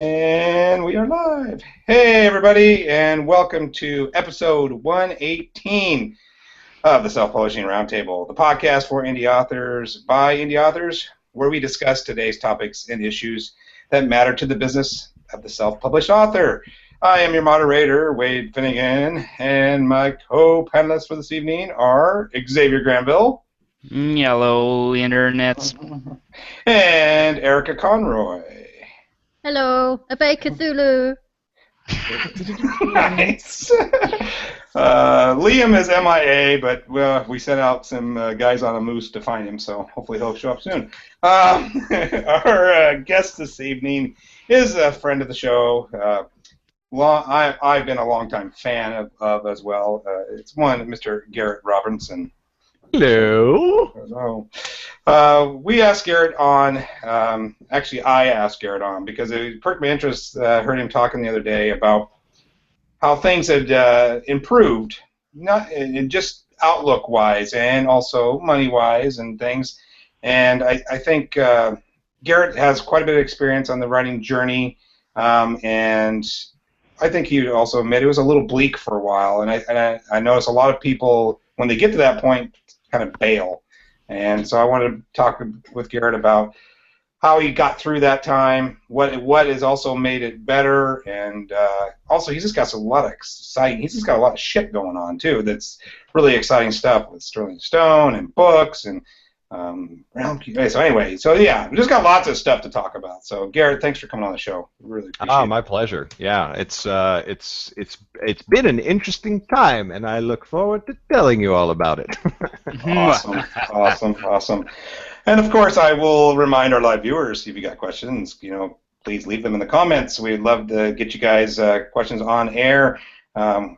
And we are live. Hey, everybody, and welcome to episode 118 of the Self-Publishing Roundtable, the podcast for indie authors by indie authors, where we discuss today's topics and issues that matter to the business of the self-published author. I am your moderator, Wade Finnegan, and my co-panelists for this evening are Xavier Granville. Yellow internets. And Erica Conroy. Hello, Abe Cthulhu. Nice. Liam is MIA, but we sent out some guys on a moose to find him, so hopefully he'll show up soon. Our guest this evening is a friend of the show. I've been a longtime fan of as well. It's Mr. Garrett Robinson. Hello. We asked Garrett on, actually I asked Garrett on because it perked my interest. Heard him talking the other day about how things had improved, not just outlook-wise and also money-wise and things. And I think Garrett has quite a bit of experience on the writing journey, and I think he also admitted it was a little bleak for a while. And I notice a lot of people, when they get to that point, kind of bail. And so I wanted to talk with Garrett about how he got through that time, what has also made it better, and also he's just got a lot of shit going on too. That's really exciting stuff with Sterling Stone and books and so yeah, we just got lots of stuff to talk about. So Garrett, thanks for coming on the show. Really appreciate it. My pleasure. Yeah, it's been an interesting time, and I look forward to telling you all about it. Awesome. And of course, I will remind our live viewers, if you got questions, please leave them in the comments. We'd love to get you guys questions on air.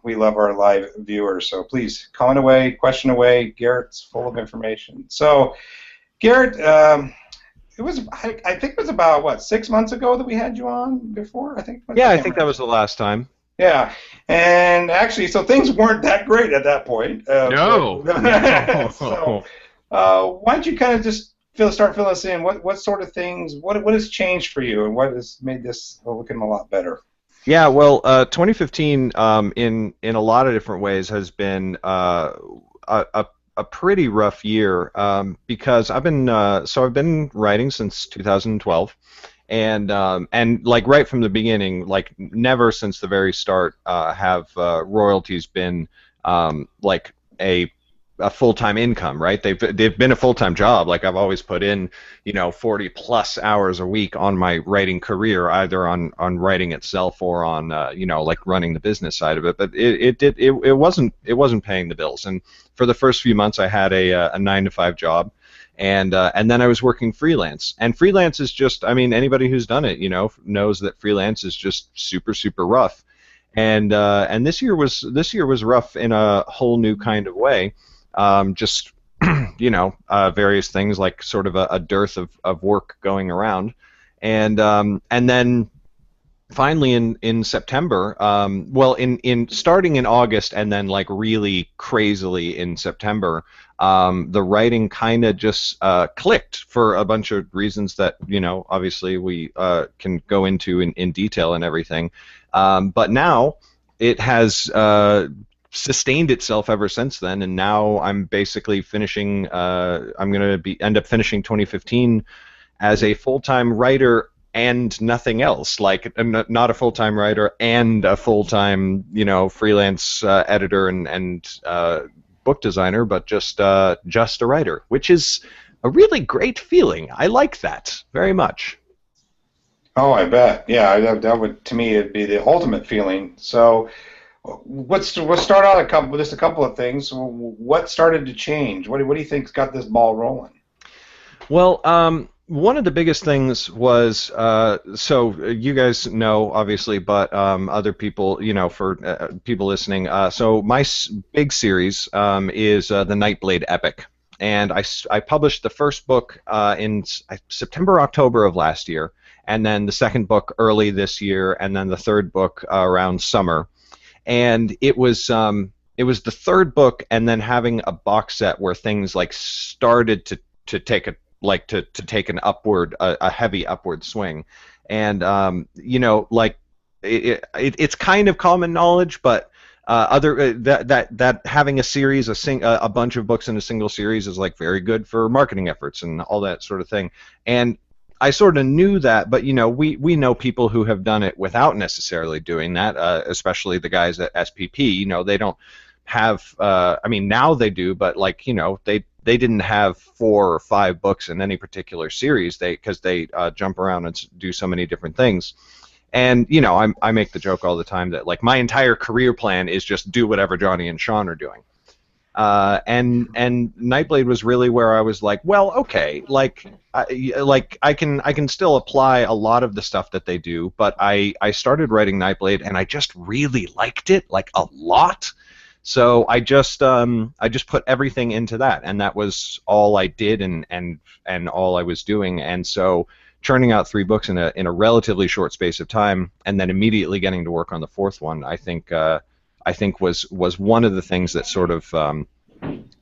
We love our live viewers, so please comment away, question away. Garrett's full of information. So, Garrett, I think it was about 6 months ago that we had you on before. I think that was the last time. Yeah, and actually, so things weren't that great at that point. No. So, why don't you kind of just start filling us in? What sort of things? What has changed for you, and what has made this looking a lot better? Yeah, well, 2015 in a lot of different ways has been a pretty rough year because I've been writing since 2012, and like right from the beginning, like never since the very start have royalties been like a full-time income, right? They've been a full-time job. Like I've always put in, 40 plus hours a week on my writing career, either on writing itself or on like running the business side of it. But it wasn't paying the bills. And for the first few months, I had a 9-to-5 job, and then I was working freelance. And freelance is just, anybody who's done it, knows that freelance is just super, super rough. And this year was rough in a whole new kind of way. Just various things like sort of a dearth of work going around, and then finally in September, in starting in August and then like really crazily in September, the writing kind of just clicked for a bunch of reasons that obviously we can go into in detail and everything, but now it has sustained itself ever since then, and now I'm basically finishing. I'm going to end up finishing 2015 as a full-time writer and nothing else. Like not a full-time writer and a full-time, freelance editor and book designer, but just a writer, which is a really great feeling. I like that very much. Oh, I bet. Yeah, that would, to me, it'd be the ultimate feeling. So. Let's start out with a couple of things. What started to change? What do you think's got this ball rolling? Well, one of the biggest things was so you guys know obviously, but other people, for people listening. So my big series is the Nightblade Epic, and I published the first book in September, October of last year, and then the second book early this year, and then the third book around summer. And it was the third book, and then having a box set where things like started to take a take an upward, a heavy upward swing. and like it's kind of common knowledge, but that having a series, a bunch of books in a single series is like very good for marketing efforts and all that sort of thing. And I sort of knew that, but we know people who have done it without necessarily doing that, especially the guys at SPP. They don't have. I mean, now they do, but like they didn't have 4 or 5 books in any particular series. Because they jump around and do so many different things. And I make the joke all the time that like my entire career plan is just do whatever Johnny and Sean are doing. And Nightblade was really where I was like, well, okay, like I can still apply a lot of the stuff that they do, but I started writing Nightblade and I just really liked it, like a lot. So I just put everything into that, and that was all I did and all I was doing. And so churning out 3 books in a relatively short space of time, and then immediately getting to work on the 4th one, I think was one of the things that sort of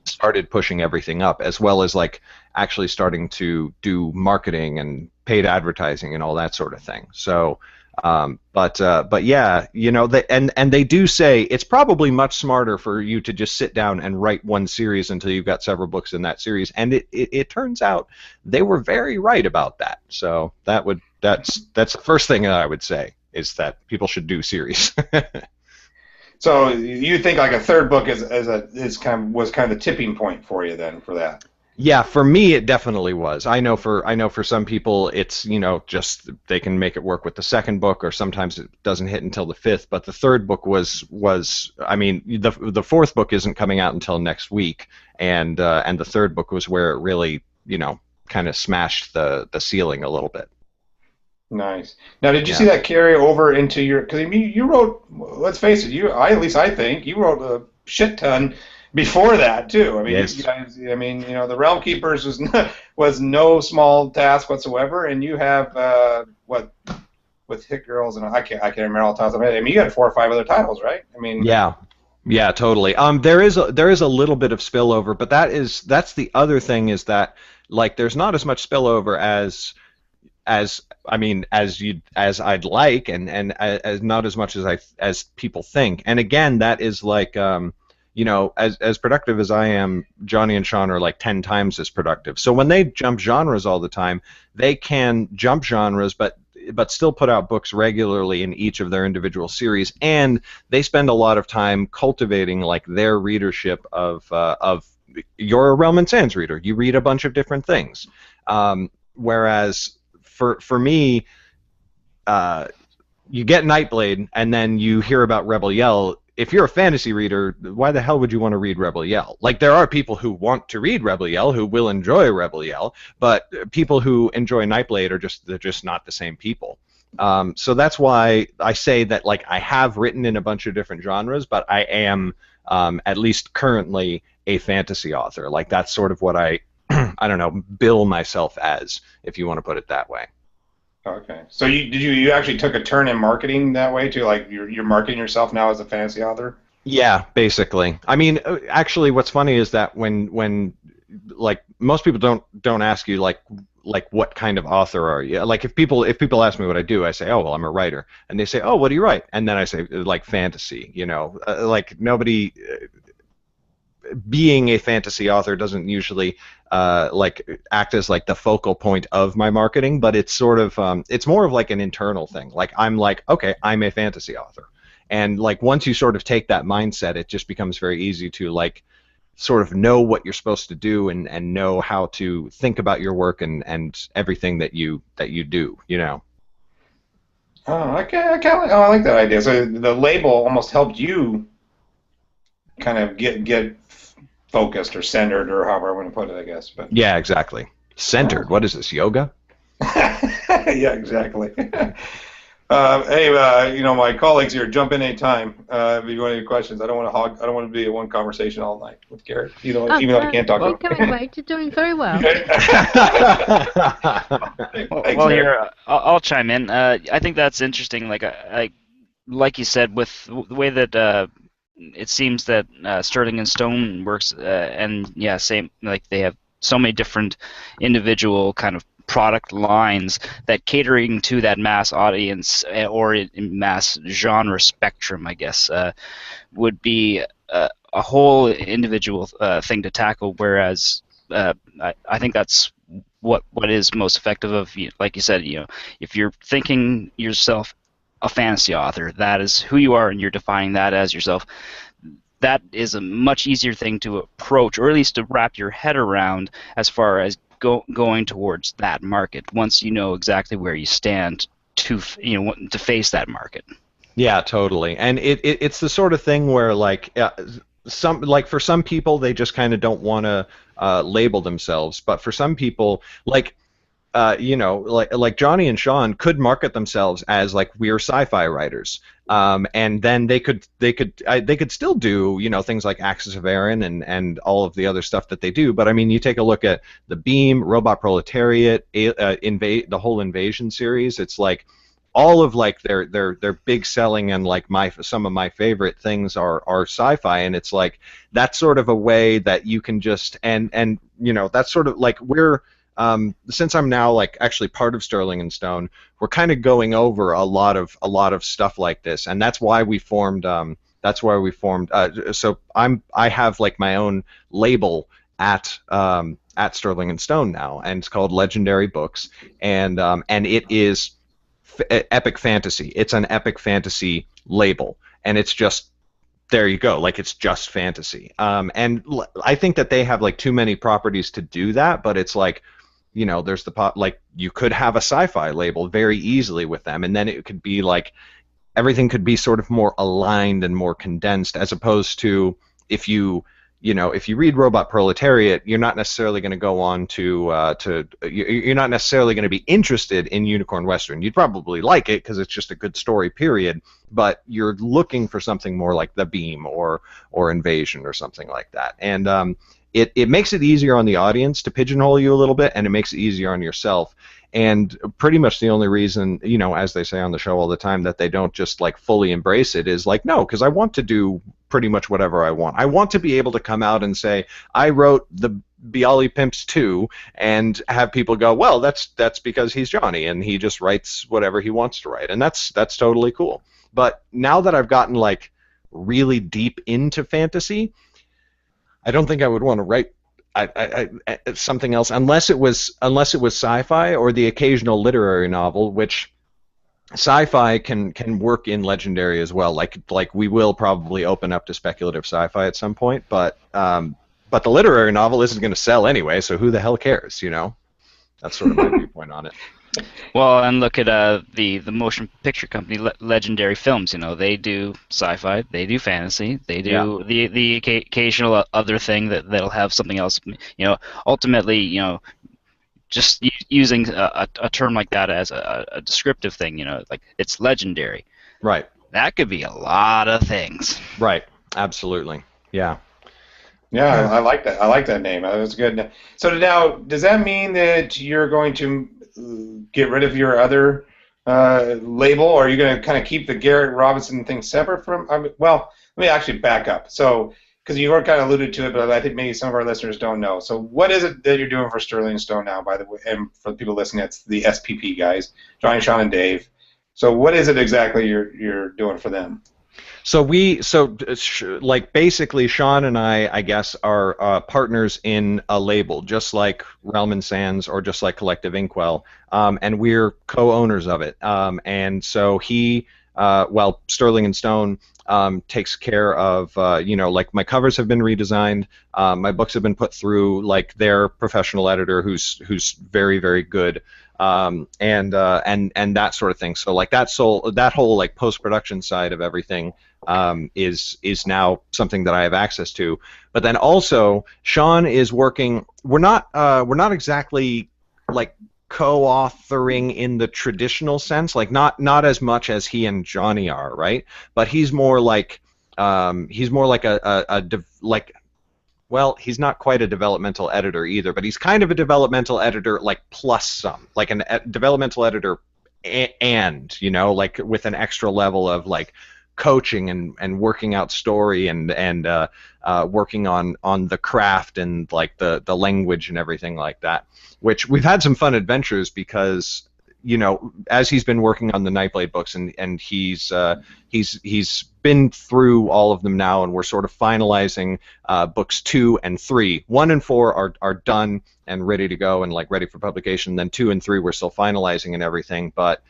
started pushing everything up, as well as like actually starting to do marketing and paid advertising and all that sort of thing. So, but yeah, they do say it's probably much smarter for you to just sit down and write one series until you've got several books in that series, and it turns out they were very right about that. So that's the first thing that I would say, is that people should do series. So you think like a 3rd book was kind of the tipping point for you then for that? Yeah, for me it definitely was. I know for some people it's just they can make it work with the 2nd book, or sometimes it doesn't hit until the 5th. But the 3rd book was I mean the 4th book isn't coming out until next week, and the 3rd book was where it really kind of smashed the ceiling a little bit. Nice. Now, did you see that carry over into your? Because you wrote. Let's face it. At least I think you wrote a shit ton before that too. I mean, yes. You guys. I mean, the Realm Keepers was no small task whatsoever, and you have what with Hit Girls and I can't remember all the titles. I mean, you had 4 or 5 other titles, right? I mean. Yeah, totally. There is a little bit of spillover, but that's the other thing, is that like there's not as much spillover as I'd like, and as not as much as people think. And again, that is like as productive as I am, Johnny and Sean are like 10 times as productive. So when they jump genres all the time, they can jump genres, but still put out books regularly in each of their individual series, and they spend a lot of time cultivating like their readership of you're a Realm and Sands reader. You read a bunch of different things, whereas for me, you get Nightblade, and then you hear about Rebel Yell. If you're a fantasy reader, why the hell would you want to read Rebel Yell? Like, there are people who want to read Rebel Yell, who will enjoy Rebel Yell, but people who enjoy Nightblade they're just not the same people. So that's why I say that, like, I have written in a bunch of different genres, but I am, at least currently, a fantasy author. Like, that's sort of what I don't know, bill myself as, if you want to put it that way. Okay. So you actually took a turn in marketing that way too? Like you're marketing yourself now as a fantasy author? Yeah, basically. I mean, actually, what's funny is that when like most people don't ask you like what kind of author are you? Like if people ask me what I do, I say, oh well, I'm a writer, and they say, oh, what do you write? And then I say like fantasy. Like nobody. Being a fantasy author doesn't usually like act as like the focal point of my marketing, but it's sort of it's more of like an internal thing. Like I'm like, okay, I'm a fantasy author, and like once you sort of take that mindset, it just becomes very easy to like sort of know what you're supposed to do and know how to think about your work and everything that you do. Oh, okay. I like that idea. So the label almost helped you kind of get focused or centered, or however I want to put it, I guess. But yeah, exactly. Centered. What is this, yoga? Yeah, exactly. Hey, my colleagues here, jump in any time if you want any questions. I don't want to be in one conversation all night with Garrett, even though I can't talk to him. Coming right, you're doing very well. Well, here I'll chime in. I think that's interesting. Like you said, with the way that it seems that Sterling and Stone works, and yeah, same. Like they have so many different individual kind of product lines that catering to that mass audience or in mass genre spectrum, I guess, would be a whole individual thing to tackle. Whereas I think that's what is most effective of, like you said, if you're thinking yourself a fantasy author, that is who you are, and you're defining that as yourself. That is a much easier thing to approach, or at least to wrap your head around, as far as going towards that market. Once you know exactly where you stand to face that market. Yeah, totally. And it's the sort of thing where for some people they just kind of don't want to label themselves, but for some people like Johnny and Sean could market themselves as like we're sci-fi writers, and then they could still do things like Axis of Aaron and all of the other stuff that they do. But I mean, you take a look at the Beam, Robot Proletariat, the whole Invasion series. It's like all of like their big selling and like some of my favorite things are sci-fi, and it's like that's sort of a way that you can just and that's sort of like we're. Since I'm now like actually part of Sterling and Stone, we're kind of going over a lot of stuff like this, and that's why we formed. So I have like my own label at Sterling and Stone now, and it's called Legendary Books, and it is epic fantasy. It's an epic fantasy label, and it's just. There you go. Like it's just fantasy. And I think that they have like too many properties to do that, but it's like. There's like you could have a sci-fi label very easily with them, and then it could be like everything could be sort of more aligned and more condensed, as opposed to if you read Robot Proletariat, you're not necessarily going to go on you're not necessarily going to be interested in Unicorn Western. You'd probably like it because it's just a good story, period. But you're looking for something more like The Beam or Invasion or something like that, and It makes it easier on the audience to pigeonhole you a little bit, and it makes it easier on yourself. And pretty much the only reason, as they say on the show all the time, that they don't just like fully embrace it is like, no, because I want to do pretty much whatever I want. I want to be able to come out and say, I wrote the Bialy Pimps 2, and have people go, well, that's because he's Johnny, and he just writes whatever he wants to write, and that's totally cool. But now that I've gotten like really deep into fantasy, I don't think I would want to write something else unless it was sci-fi or the occasional literary novel, which sci-fi can work in Legendary as well. Like we will probably open up to speculative sci-fi at some point, but the literary novel isn't going to sell anyway, so who the hell cares? That's sort of my viewpoint on it. Well, and look at the motion picture company, Legendary Films. They do sci-fi, they do fantasy, they do the occasional other thing that'll have something else. Ultimately, just using a term like that as a descriptive thing. Like it's legendary. Right. That could be a lot of things. Right. Absolutely. Yeah. Yeah, I like that. I like that name. That was good. So now, does that mean that you're going to get rid of your other label, or are you going to kind of keep the Garrett Robinson thing separate from? Well, let me actually back up. So, because you were kind of alluded to it, but I think maybe some of our listeners don't know. So, what is it that you're doing for Sterling and Stone now? By the way, and for the people listening, it's the SPP guys, Johnny, Sean, and Dave. So, what is it exactly you're doing for them? So basically Sean and I guess, are partners in a label, just like Realm and Sands or just like Collective Inkwell, and we're co-owners of it. And so Sterling and Stone takes care of, like my covers have been redesigned, my books have been put through like their professional editor who's very, very good. And that sort of thing. So like that whole like post-production side of everything is now something that I have access to. But then also Sean is working. We're not exactly like co-authoring in the traditional sense, like not as much as he and Johnny are, right? But he's more like well, he's not quite a developmental editor either, but he's kind of a developmental editor, like plus some, like developmental editor, and like with an extra level of like coaching and working out story and working on the craft and like the language and everything like that. Which we've had some fun adventures because, you know, as he's been working on the Nightblade books and he's been through all of them now, and we're sort of finalizing books 2 and 3. 1 and 4 are done and ready to go and like ready for publication. Then 2 and 3 we're still finalizing and everything, but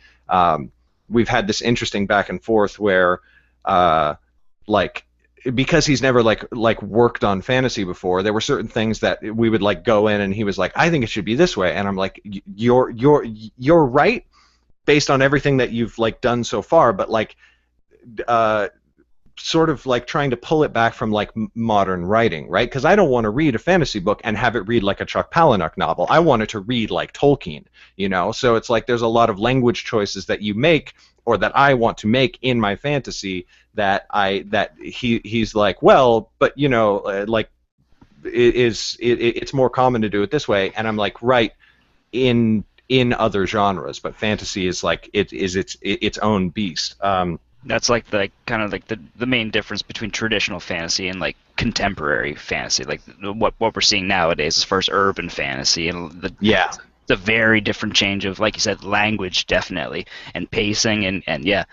we've had this interesting back and forth where like, because he's never like worked on fantasy before, there were certain things that we would like go in and he was like, I think it should be this way, and I'm like, you're right based on everything that you've like done so far, but like sort of like trying to pull it back from like modern writing, right? Because I don't want to read a fantasy book and have it read like a Chuck Palahniuk novel. I want it to read like Tolkien, you know? So it's like there's a lot of language choices that you make or that I want to make in my fantasy that he's like, well, but you know, like it's more common to do it this way, and I'm like, right, in other genres, but fantasy is like its own beast. That's like the kind of like the main difference between traditional fantasy and like contemporary fantasy, like what we're seeing nowadays as far as urban fantasy and the very different change of, like you said, language definitely, and pacing and yeah,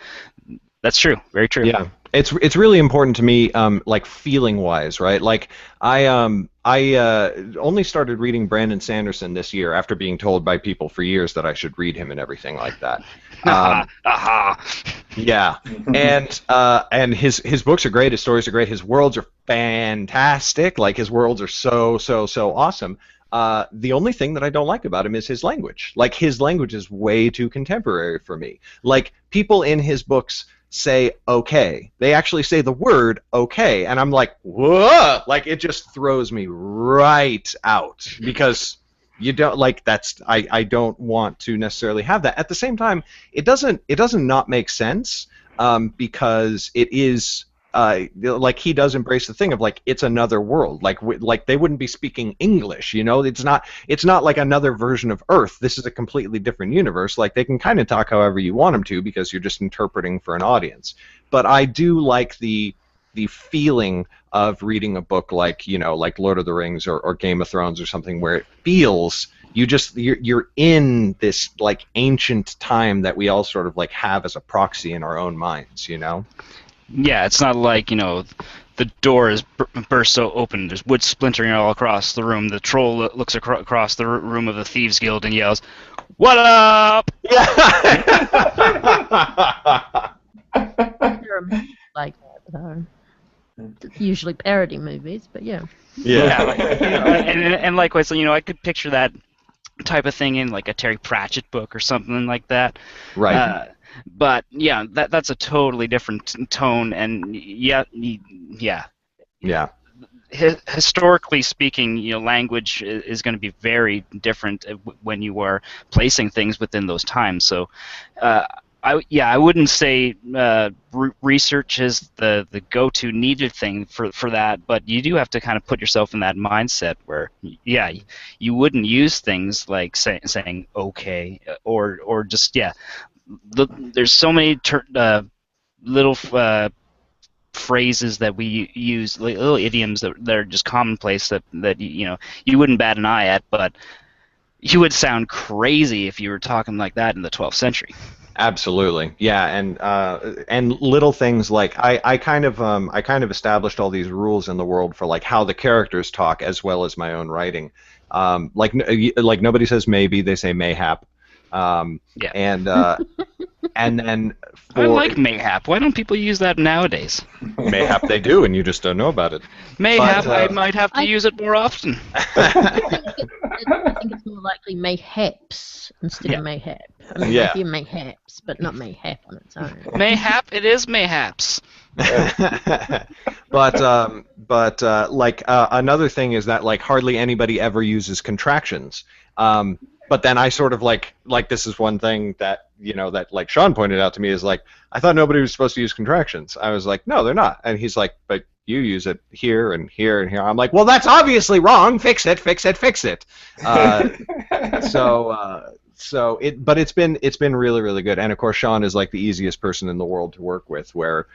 that's true, very true. Yeah, it's really important to me, like feeling wise, right? Like I only started reading Brandon Sanderson this year after being told by people for years that I should read him and everything like that. Yeah, and his books are great, his stories are great, his worlds are fantastic. Like his worlds are so awesome. The only thing that I don't like about him is his language. Like his language is way too contemporary for me. Like people in his books say okay. They actually say the word okay, and I'm like, whoa! Like it just throws me right out because you don't like that's I don't want to necessarily have that. At the same time, it doesn't not make sense because it is like he does embrace the thing of like it's another world. Like they wouldn't be speaking English, you know. It's not like another version of Earth. This is a completely different universe. Like they can kind of talk however you want them to because you're just interpreting for an audience. But I do like the feeling of reading a book like, you know, like Lord of the Rings or Game of Thrones or something where it feels you're in this like ancient time that we all sort of like have as a proxy in our own minds, you know. Yeah, it's not like, you know, the door is burst so open, there's wood splintering all across the room. The troll looks across the room of the Thieves Guild and yells, "What up?" There are movies like that, though. Usually parody movies, but yeah. Yeah, like, you know, and likewise, you know, I could picture that type of thing in like a Terry Pratchett book or something like that. Right. But yeah, that's a totally different tone, and yeah. Historically speaking, you know, language is going to be very different when you are placing things within those times. So, I wouldn't say research is the go-to needed thing for that, but you do have to kind of put yourself in that mindset where, yeah, you wouldn't use things like saying okay or just there's so many little phrases that we use, like little idioms that are just commonplace that you know you wouldn't bat an eye at, but you would sound crazy if you were talking like that in the 12th century. Absolutely, yeah, and little things like I kind of established all these rules in the world for like how the characters talk as well as my own writing. Like nobody says maybe, they say mayhap. And then I like mayhap. Why don't people use that nowadays? Mayhap they do, and you just don't know about it. Mayhap, I might have to use it more often. I think it's more likely mayhaps instead of mayhap. I mean, maybe mayhaps, but not mayhap on its own. Mayhap, it is mayhaps. But like another thing is that like hardly anybody ever uses contractions. But then I sort of like this is one thing that, you know, that like Sean pointed out to me is like, I thought nobody was supposed to use contractions. I was like, no, they're not. And he's like, but you use it here and here and here. I'm like, well, that's obviously wrong. Fix it. but it's been really, really good. And of course, Sean is like the easiest person in the world to work with. Where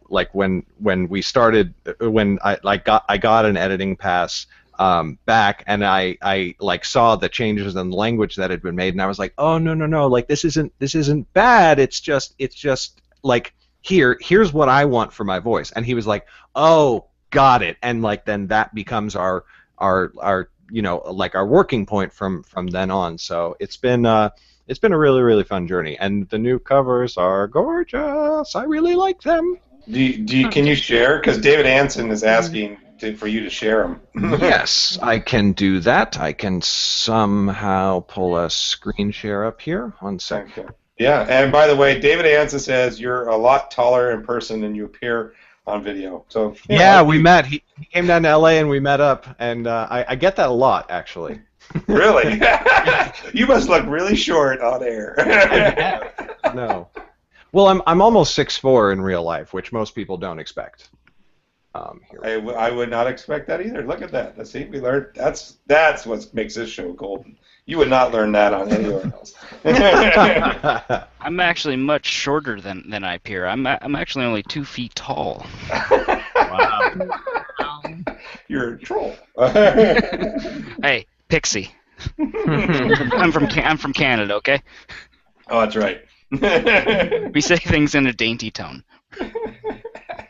like when we started, when I got an editing pass back, and I like saw the changes in the language that had been made, and I was like, oh no, like this isn't bad. It's just like here's what I want for my voice. And he was like, oh, got it. And like then that becomes our like our working point from then on. So it's been a really, really fun journey, and the new covers are gorgeous. I really like them. Can you share? Because David Anson is asking for you to share them. Yes, I can do that. I can somehow pull a screen share up here. One sec. Okay. Yeah, and by the way, David Anson says you're a lot taller in person than you appear on video. So yeah, we met. He came down to LA and we met up, and I get that a lot, actually. Really? You must look really short on air. No. Well, I'm almost 6'4" in real life, which most people don't expect. I would not expect that either. Look at that. Let's see, we learned. That's what makes this show golden. You would not learn that on anywhere else. I'm actually much shorter than I appear. I'm actually only 2 feet tall. Wow. You're a troll. Hey, Pixie. I'm from Canada, okay? Oh, that's right. We say things in a dainty tone.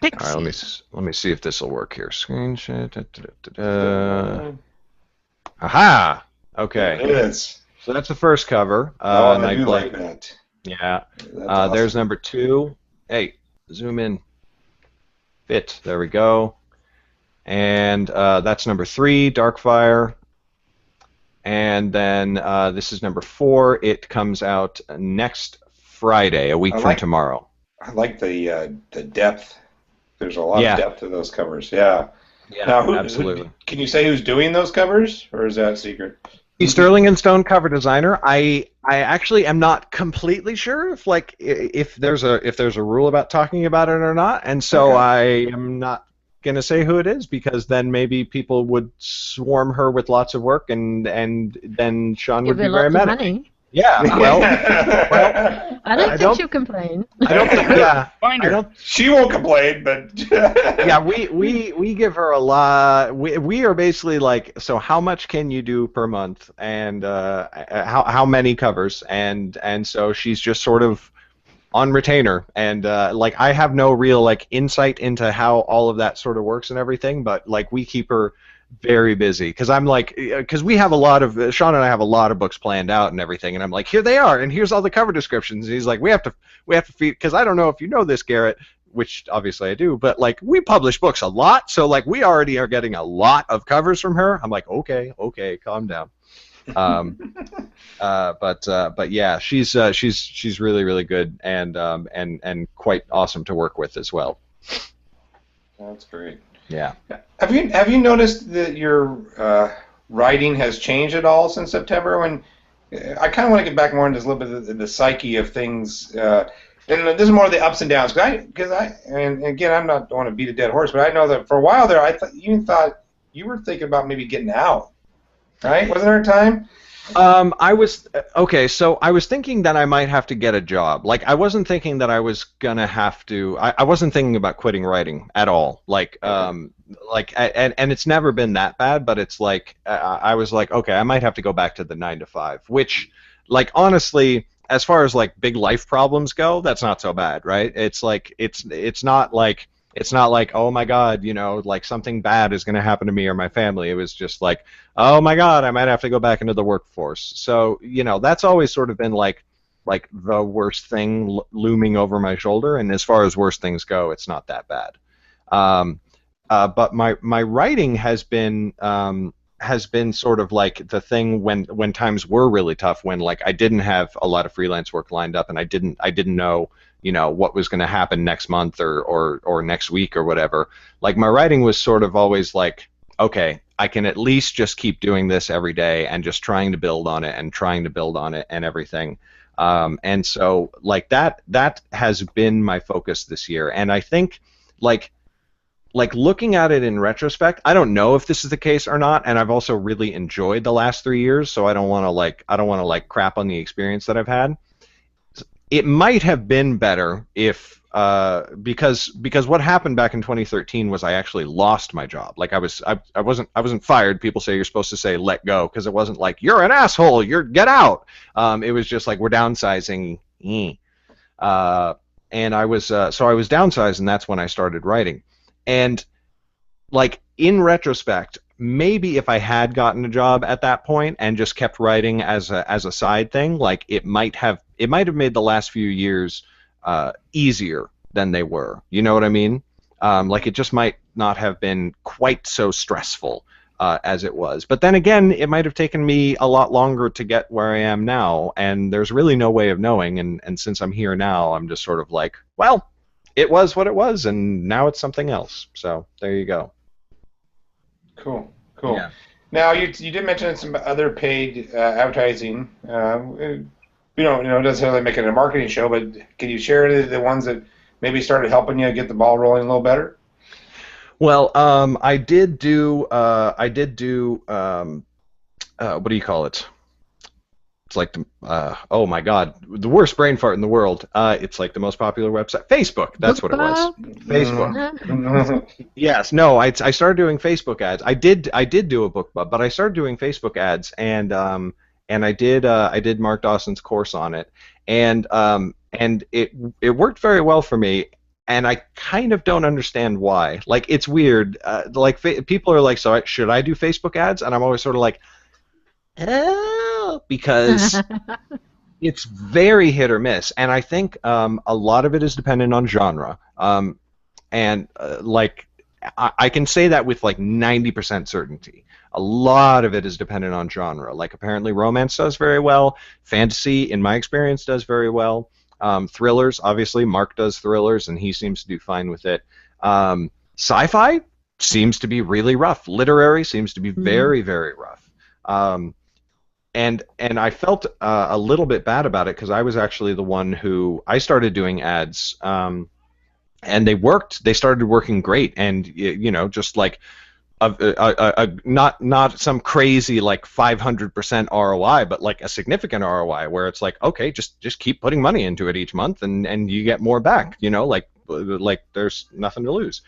Pixie. All right, let me see if this will work here. Screen share. Aha! Okay. It is. So that's the first cover. I do like that. Yeah. Awesome. There's number 2. Hey, zoom in. Fit. There we go. And that's number 3, Darkfire. And then this is number 4. It comes out next Friday, a week from tomorrow. I like the depth. There's a lot of depth to those covers. Yeah. Yeah, now, absolutely. Can you say who's doing those covers, or is that a secret? Sterling & Stone cover designer. I actually am not completely sure if there's a rule about talking about it or not, and so I am not gonna say who it is, because then maybe people would swarm her with lots of work, and then Sean would be very mad at me. Yeah, well, I don't think she'll complain. I don't think. Yeah, Find her. She won't complain, but yeah, we give her a lot. We are basically like, so how much can you do per month, and how many covers, and so she's just sort of on retainer, and like I have no real like insight into how all of that sort of works and everything, but like we keep her very busy, because I'm like, because we have a lot of, Sean and I have a lot of books planned out and everything, and I'm like, here they are, and here's all the cover descriptions, and he's like, we have to feed, because I don't know if you know this, Garrett, which obviously I do, but like we publish books a lot, so like we already are getting a lot of covers from her. I'm like, okay, calm down. But yeah, she's really, really good, and quite awesome to work with as well. That's great. Yeah. Have you noticed that your writing has changed at all since September? When I kind of want to get back more into a little bit of the psyche of things, and this is more of the ups and downs. And again, I don't want to beat a dead horse, but I know that for a while there, you thought you were thinking about maybe getting out, right? Wasn't there a time? I was okay. So I was thinking that I might have to get a job. Like I wasn't thinking that I was gonna have to. I wasn't thinking about quitting writing at all. And it's never been that bad. But it's like I was like, okay, I might have to go back to the 9 to 5. Which, like honestly, as far as like big life problems go, that's not so bad, right? It's like it's not like. It's not like, oh my God, like something bad is going to happen to me or my family. It was just like, oh my God, I might have to go back into the workforce. So, that's always sort of been like the worst thing looming over my shoulder. And as far as worst things go, it's not that bad. But my writing has been sort of like the thing when times were really tough, when like I didn't have a lot of freelance work lined up, and I didn't know what was going to happen next month or next week or whatever. Like my writing was sort of always like, okay, I can at least just keep doing this every day and just trying to build on it and everything. And so like that has been my focus this year. And I think like like looking at it in retrospect, I don't know if this is the case or not, and I've also really enjoyed the last 3 years, so I don't want to like crap on the experience that I've had. It might have been better if because what happened back in 2013 was I actually lost my job. Like I wasn't fired. People say you're supposed to say let go, because it wasn't like you're an asshole, get out. It was just like we're downsizing. And I was downsized, and that's when I started writing. And like in retrospect, maybe if I had gotten a job at that point and just kept writing as a side thing, like it might have made the last few years easier than they were. You know what I mean? Like it just might not have been quite so stressful as it was. But then again, it might have taken me a lot longer to get where I am now, and there's really no way of knowing. And since I'm here now, I'm just sort of like, well, it was what it was, and now it's something else. So there you go. Cool. Yeah. Now you did mention some other paid advertising. It doesn't necessarily make it a marketing show, but can you share the ones that maybe started helping you get the ball rolling a little better? Well, I did do what do you call it? It's like oh my God, the worst brain fart in the world. It's like the most popular website, Facebook. That's what it was. Facebook. Yes. No. I started doing Facebook ads. I did do a BookBub, but I started doing Facebook ads, and I did Mark Dawson's course on it, and it worked very well for me. And I kind of don't understand why. Like, it's weird. Like, people are like, so should I do Facebook ads? And I'm always sort of like, because it's very hit or miss. And I think a lot of it is dependent on genre. Like, I can say that with like 90% certainty. A lot of it is dependent on genre. Like, apparently romance does very well. Fantasy, in my experience, does very well. Thrillers, obviously, Mark does thrillers, and he seems to do fine with it. Sci-fi seems to be really rough. Literary seems to be very, very rough. And I felt a little bit bad about it, because I was actually the one who I started doing ads, and they worked. They started working great, and just like not some crazy like 500% ROI, but like a significant ROI where it's like, okay, just keep putting money into it each month, and you get more back. Like there's nothing to lose.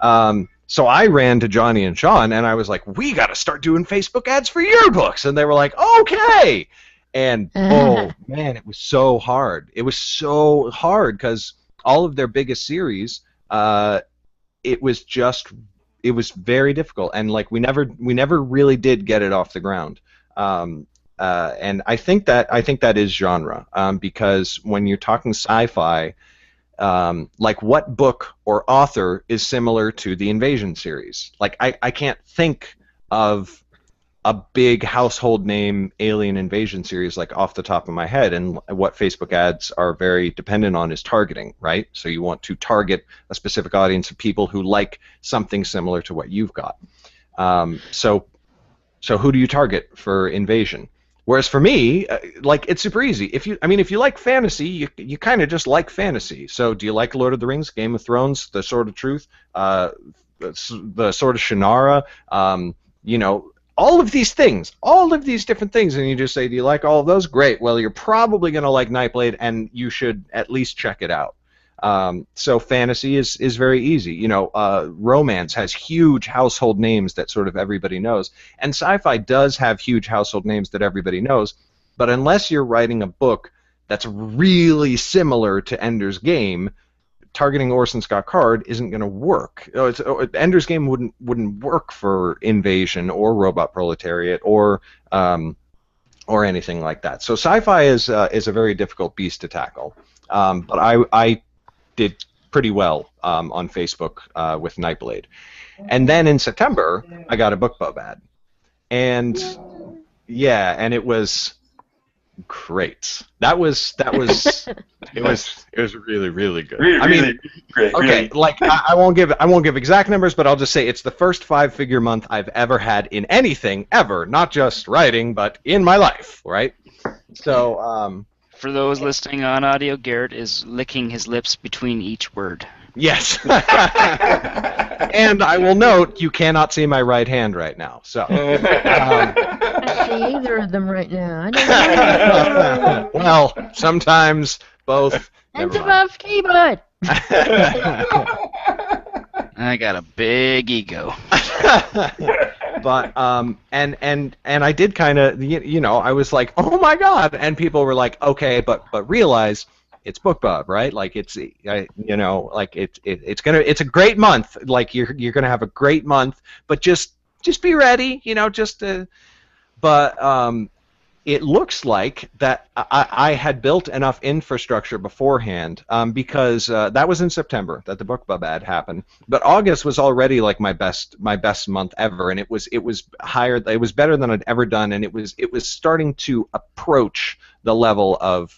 So I ran to Johnny and Sean, and I was like, we got to start doing Facebook ads for your books, and they were like, okay. And oh man, it was so hard. It was so hard because all of their biggest series, it was very difficult, and like we never really did get it off the ground. And I think that is genre, because when you're talking sci-fi, like what book or author is similar to the Invasion series? Like I can't think of a big household name alien invasion series like off the top of my head. And what Facebook ads are very dependent on is targeting, right? So you want to target a specific audience of people who like something similar to what you've got. So who do you target for Invasion? Whereas for me, like, it's super easy. If you like fantasy, you kind of just like fantasy. So do you like Lord of the Rings, Game of Thrones, The Sword of Truth, the Sword of Shannara, all of these things, all of these different things, and you just say, do you like all of those? Great. Well, you're probably going to like Nightblade, and you should at least check it out. So fantasy is very easy. Romance has huge household names that sort of everybody knows, and sci-fi does have huge household names that everybody knows, but unless you're writing a book that's really similar to Ender's Game, targeting Orson Scott Card isn't going to work. Ender's Game wouldn't work for Invasion or Robot Proletariat or anything like that. So sci-fi is a very difficult beast to tackle. But I did pretty well on Facebook with Nightblade, and then in September I got a BookBub ad, and yeah, and it was great. That was it was really, really good. Really great. Okay, really. Like I won't give exact numbers, but I'll just say it's the first 5-figure month I've ever had in anything ever, not just writing, but in my life, right? So For those listening on audio, Garrett is licking his lips between each word. Yes. And I will note, you cannot see my right hand right now. So. I can't see either of them right now. I don't know. Well, sometimes both. Hands Never mind. above keyboard. I got a big ego. But and I did kind of, you know, I was like, oh my god, and people were like, okay, but realize it's BookBub, right? Like it's you know, like it's a great month. Like you're gonna have a great month, but just be ready, you know, but it looks like that I had built enough infrastructure beforehand, because that was in September that the BookBub ad happened. But August was already like my best month ever, and it was higher. It was better than I'd ever done, and it was starting to approach the level of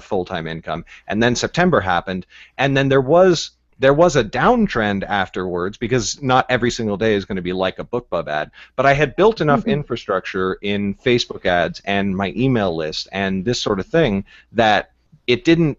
full-time income. And then September happened, and then there was a downtrend afterwards, because not every single day is going to be like a BookBub ad. But I had built enough infrastructure in Facebook ads and my email list and this sort of thing that it didn't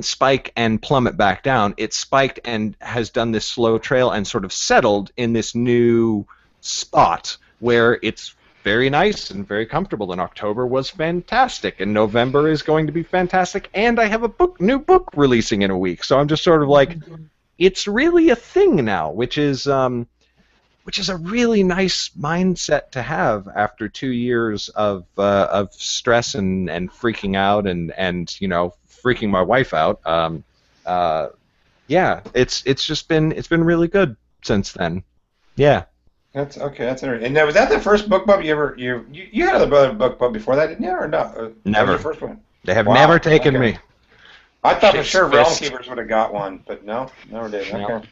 spike and plummet back down. It spiked and has done this slow trail and sort of settled in this new spot where it's very nice and very comfortable, and October was fantastic, and November is going to be fantastic, and I have a new book releasing in a week, so I'm just sort of like, it's really a thing now, which is a really nice mindset to have after 2 years of stress and freaking out and you know, freaking my wife out. Yeah, it's been really good since then. Yeah. That's okay. That's interesting. And now, was that the first BookBub you had another BookBub before that, didn't you, or no? Never. That was your first one. They have never taken me. I thought for sure Realm Fist. Keepers would have got one, but no, never did. Okay.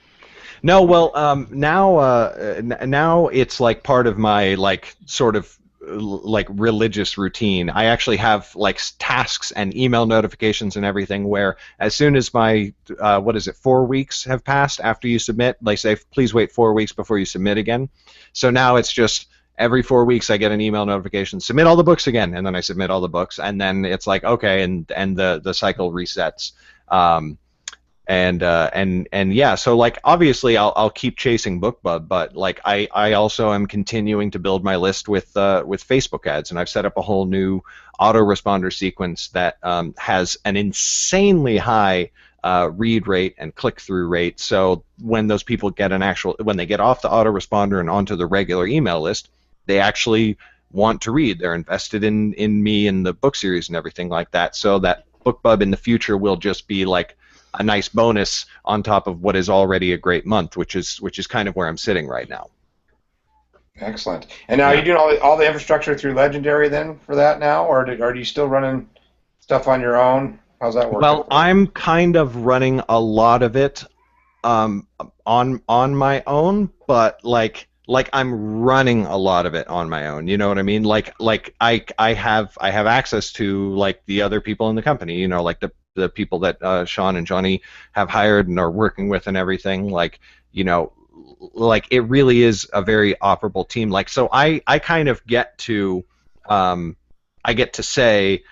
No, well, now it's like part of my like sort of like religious routine. I actually have like tasks and email notifications and everything where as soon as my 4 weeks have passed after you submit, they say please wait 4 weeks before you submit again. So now it's just every 4 weeks I get an email notification, submit all the books again, and then I submit all the books, and then it's like okay, and the cycle resets. And yeah, so like obviously I'll keep chasing BookBub, but like I also am continuing to build my list with Facebook ads, and I've set up a whole new autoresponder sequence that has an insanely high read rate and click-through rate. So when those people get when they get off the autoresponder and onto the regular email list, they actually want to read. They're invested in me and the book series and everything like that. So that BookBub in the future will just be like a nice bonus on top of what is already a great month, which is kind of where I'm sitting right now. Excellent. And now you're doing all the infrastructure through Legendary then for that now, or are you still running stuff on your own? How's that working? Well, I'm kind of running a lot of it on my own, but like I'm running a lot of it on my own. You know what I mean? Like I have access to like the other people in the company. You know, like the people that Sean and Johnny have hired and are working with and everything. Like, you know, like it really is a very operable team. Like, so I kind of get to say,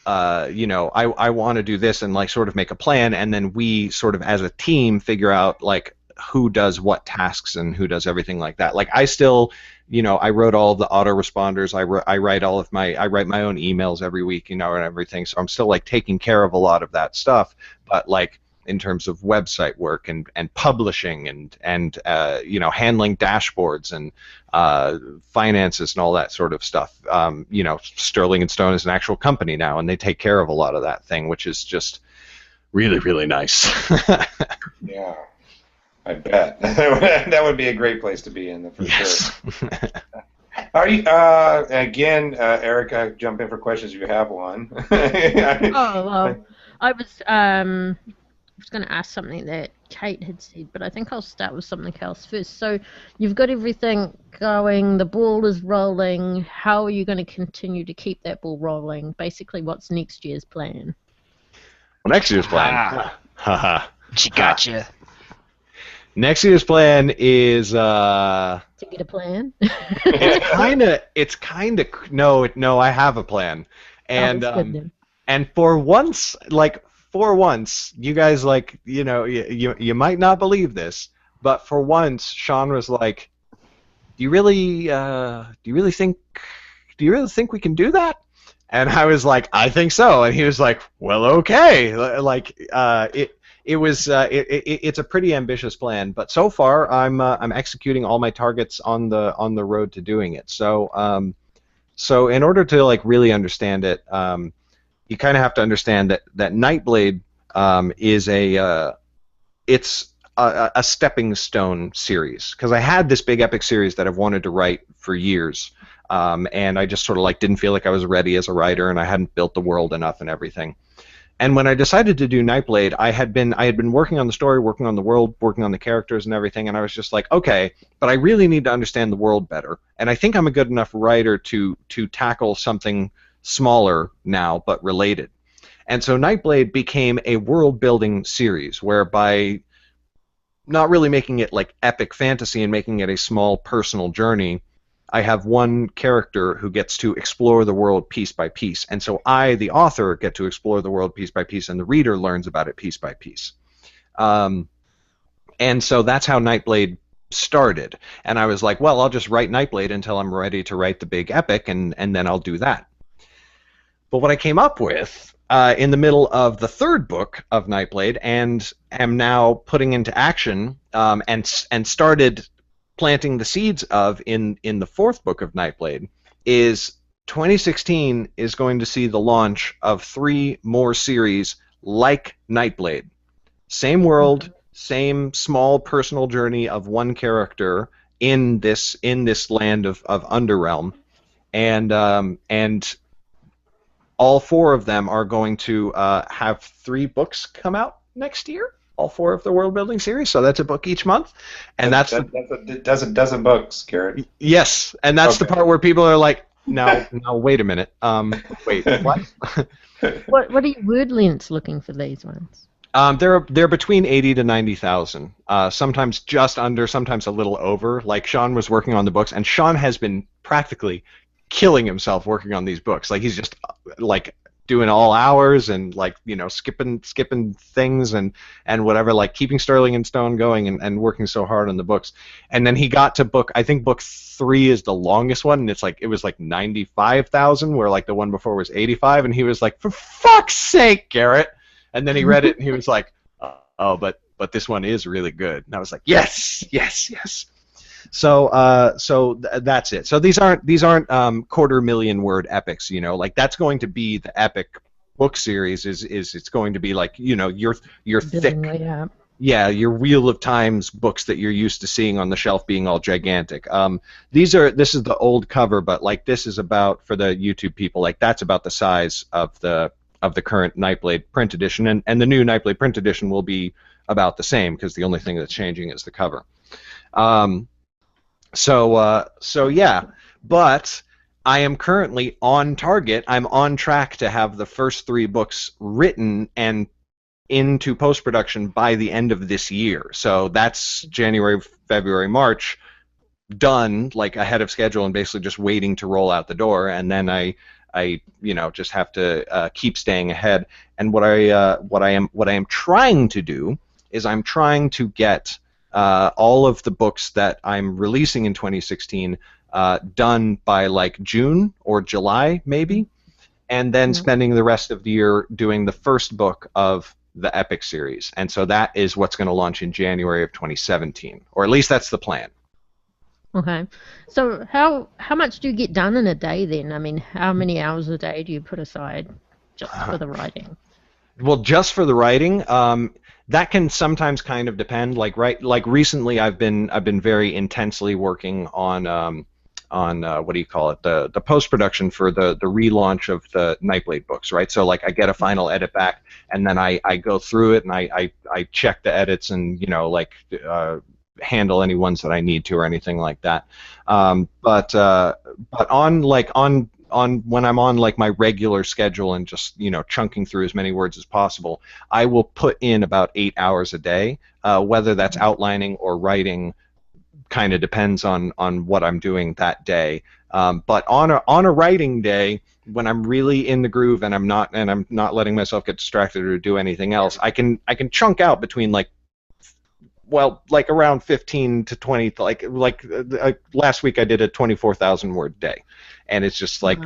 you know, I want to do this and like sort of make a plan, and then we sort of as a team figure out like who does what tasks and who does everything like that. Like I still, you know, I wrote all the autoresponders. I write I write my own emails every week, you know, and everything. So I'm still like taking care of a lot of that stuff. But like in terms of website work and publishing and you know, handling dashboards and finances and all that sort of stuff. You know, Sterling and Stone is an actual company now, and they take care of a lot of that thing, which is just really, really nice. Yeah. I bet that would be a great place to be in, for sure. Are you again, Erica? Jump in for questions if you have one. I was going to ask something that Kate had said, but I think I'll start with something else first. So you've got everything going, the ball is rolling. How are you going to continue to keep that ball rolling? Basically, what's next year's plan? Well, next year's plan. She got you. Next year's plan is to get a plan. it's kind of no, I have a plan, And that's good then. and for once, you guys, like, you might not believe this, but for once, Sean was like, do you really think we can do that? And I was like, I think so. And he was like, well, okay. Like, it's a pretty ambitious plan, but so far I'm executing all my targets on the road to doing it. So in order to like really understand it, you kind of have to understand that Nightblade is a stepping stone series, because I had this big epic series that I've wanted to write for years. And I just sort of like didn't feel like I was ready as a writer, and I hadn't built the world enough and everything. And when I decided to do Nightblade, I had been working on the story, working on the world, working on the characters and everything, and I was just like, okay, but I really need to understand the world better. And I think I'm a good enough writer to tackle something smaller now, but related. And so Nightblade became a world-building series, whereby not really making it like epic fantasy and making it a small personal journey, I have one character who gets to explore the world piece by piece. And so I, the author, get to explore the world piece by piece, and the reader learns about it piece by piece. And so that's how Nightblade started. And I was like, well, I'll just write Nightblade until I'm ready to write the big epic, and then I'll do that. But what I came up with in the middle of the third book of Nightblade, and am now putting into action, and started planting the seeds of in the fourth book of Nightblade, is 2016 is going to see the launch of 3 more series like Nightblade. Same world, same small personal journey of one character in this land of Underrealm, and all 4 of them are going to have 3 books come out next year. All 4 of the world building series, so that's a book each month, and that's a dozen books, Garrett. Yes, and that's the part where people are like, now wait a minute, wait, what? What are your word lengths looking for these ones? They're between 80 to 90,000. Sometimes just under, sometimes a little over. Like Sean was working on the books, and Sean has been practically killing himself working on these books. Like he's just like doing all hours and like skipping things and whatever, like keeping Sterling and Stone going and working so hard on the books. And then he got to I think book 3 is the longest one, and it was like 95,000, where like the one before was 85, and he was like, for fuck's sake, Garrett. And then he read it and he was like, oh, but this one is really good. And I was like, yes. So that's it. So these aren't 250,000 word epics, like that's going to be the epic book series. Is it's going to be like your thick, your Wheel of Times books that you're used to seeing on the shelf being all gigantic. This is the old cover, but like this is about, for the YouTube people, like that's about the size of the current Nightblade print edition, and the new Nightblade print edition will be about the same, because the only thing that's changing is the cover. So yeah, but I am currently on target. I'm on track to have the first 3 books written and into post-production by the end of this year. So that's January, February, March, done, like ahead of schedule, and basically just waiting to roll out the door. And then I just have to keep staying ahead. And what I am trying to do is I'm trying to get all of the books that I'm releasing in 2016 done by like June or July maybe, and then spending the rest of the year doing the first book of the epic series. And so that is what's going to launch in January of 2017, or at least that's the plan. Okay. So how much do you get done in a day then? I mean, how many hours a day do you put aside just for the writing? Well, just for the writing, that can sometimes kind of depend. Like recently, I've been very intensely working on what do you call it, the post production for the relaunch of the Nightblade books, right? So like I get a final edit back, and then I go through it and I check the edits and handle any ones that I need to or anything like that. But on when I'm on like my regular schedule and just chunking through as many words as possible, I will put in about 8 hours a day. Whether that's outlining or writing kind of depends on what I'm doing that day. But on a writing day, when I'm really in the groove and I'm not letting myself get distracted or do anything else, I can chunk out between like around 15 to 20. Last week I did a 24,000 word day, and it's just like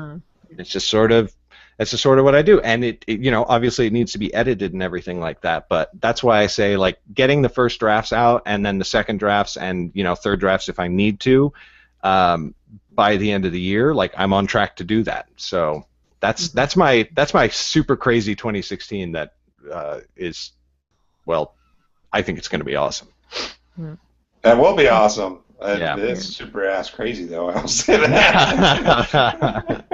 it's just sort of what I do. And it obviously it needs to be edited and everything like that, but that's why I say like getting the first drafts out and then the second drafts and third drafts if I need to by the end of the year, like I'm on track to do that. So that's my super crazy 2016 that is, well, I think it's going to be awesome. That will be awesome. Yeah. It's super ass crazy though. I'll say that.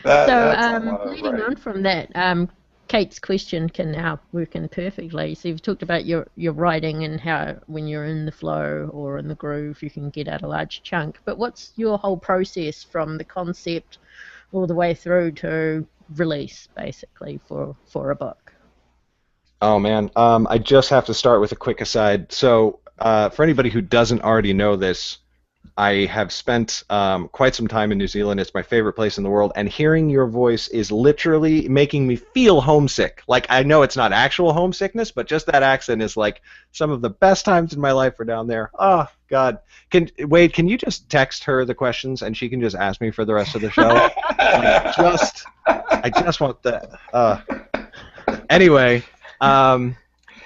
Leading on from that, Kate's question can now work in perfectly. So you've talked about your writing and how when you're in the flow or in the groove you can get out a large chunk. But what's your whole process from the concept all the way through to release, basically, for a book? Oh man, I just have to start with a quick aside. So for anybody who doesn't already know this, I have spent quite some time in New Zealand. It's my favorite place in the world, and hearing your voice is literally making me feel homesick. Like, I know it's not actual homesickness, but just that accent is like some of the best times in my life are down there. Oh, God. Wade, can you just text her the questions, and she can just ask me for the rest of the show? I just want that. Anyway,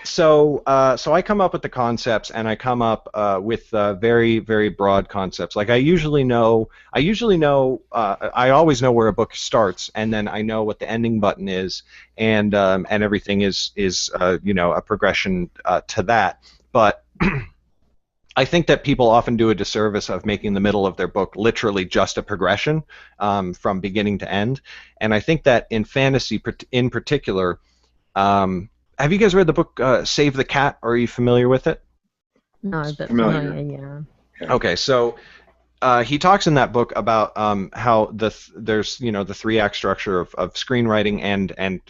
So I come up with the concepts, and I come up with very, very broad concepts. Like I always know where a book starts, and then I know what the ending button is, and everything is a progression to that. But I think that people often do a disservice of making the middle of their book literally just a progression from beginning to end, and I think that in fantasy, in particular. Have you guys read the book Save the Cat? Are you familiar with it? No, but familiar, yeah. Okay, so he talks in that book about how there's the 3-act structure of screenwriting and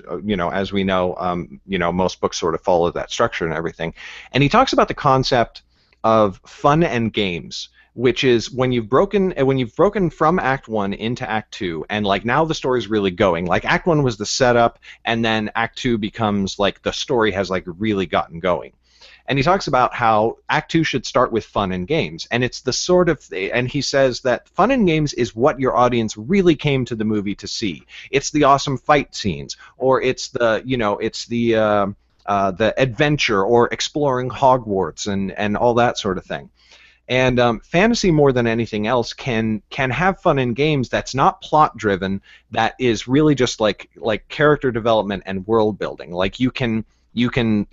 as we know most books sort of follow that structure and everything, and he talks about the concept of fun and games, which is when you've broken from Act 1 into Act 2, and like now the story's really going. Like Act 1 was the setup, and then Act 2 becomes like the story has like really gotten going. And he talks about how Act 2 should start with fun and games, and it's the sort of, and he says that fun and games is what your audience really came to the movie to see. It's the awesome fight scenes, or it's the the adventure, or exploring Hogwarts and all that sort of thing. And fantasy, more than anything else, can have fun in games that's not plot driven, that is really just like character development and world building. Like you can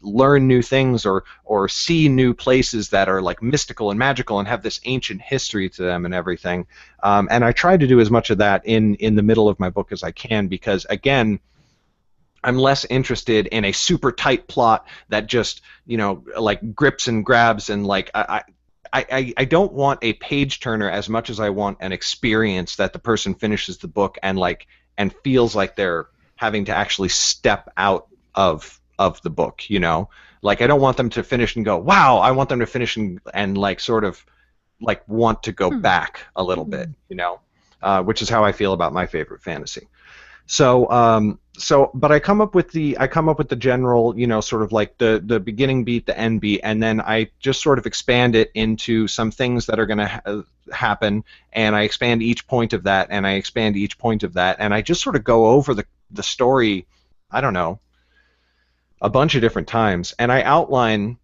learn new things or see new places that are like mystical and magical and have this ancient history to them and everything. And I try to do as much of that in the middle of my book as I can, because again, I'm less interested in a super tight plot that just like grips and grabs, and like I don't want a page turner as much as I want an experience that the person finishes the book and feels like they're having to actually step out of the book, Like I don't want them to finish and go, wow. I want them to finish and like sort of like want to go back a little bit, which is how I feel about my favorite fantasy. But I come up with the general, sort of like the beginning beat, the end beat, and then I just sort of expand it into some things that are going to happen, and I expand each point of that, and I expand each point of that, and I just sort of go over the story, I don't know, a bunch of different times, and I outline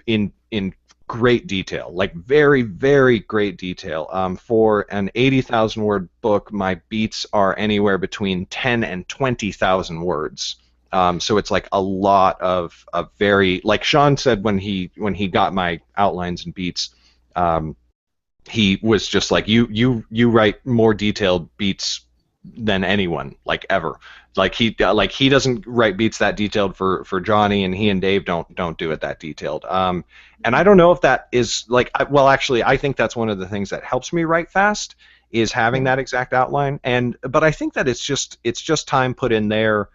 in great detail, like very, very great detail. For an 80,000 word book, my beats are anywhere between 10 and 20,000 words. So it's like a lot of very, like Sean said when he got my outlines and beats, he was just like, you write more detailed beats than anyone, like ever. Like he doesn't write beats that detailed for Johnny, and he and Dave don't do it that detailed. And I don't know if that is like, well, actually, I think that's one of the things that helps me write fast is having that exact outline. But I think that it's just time put in there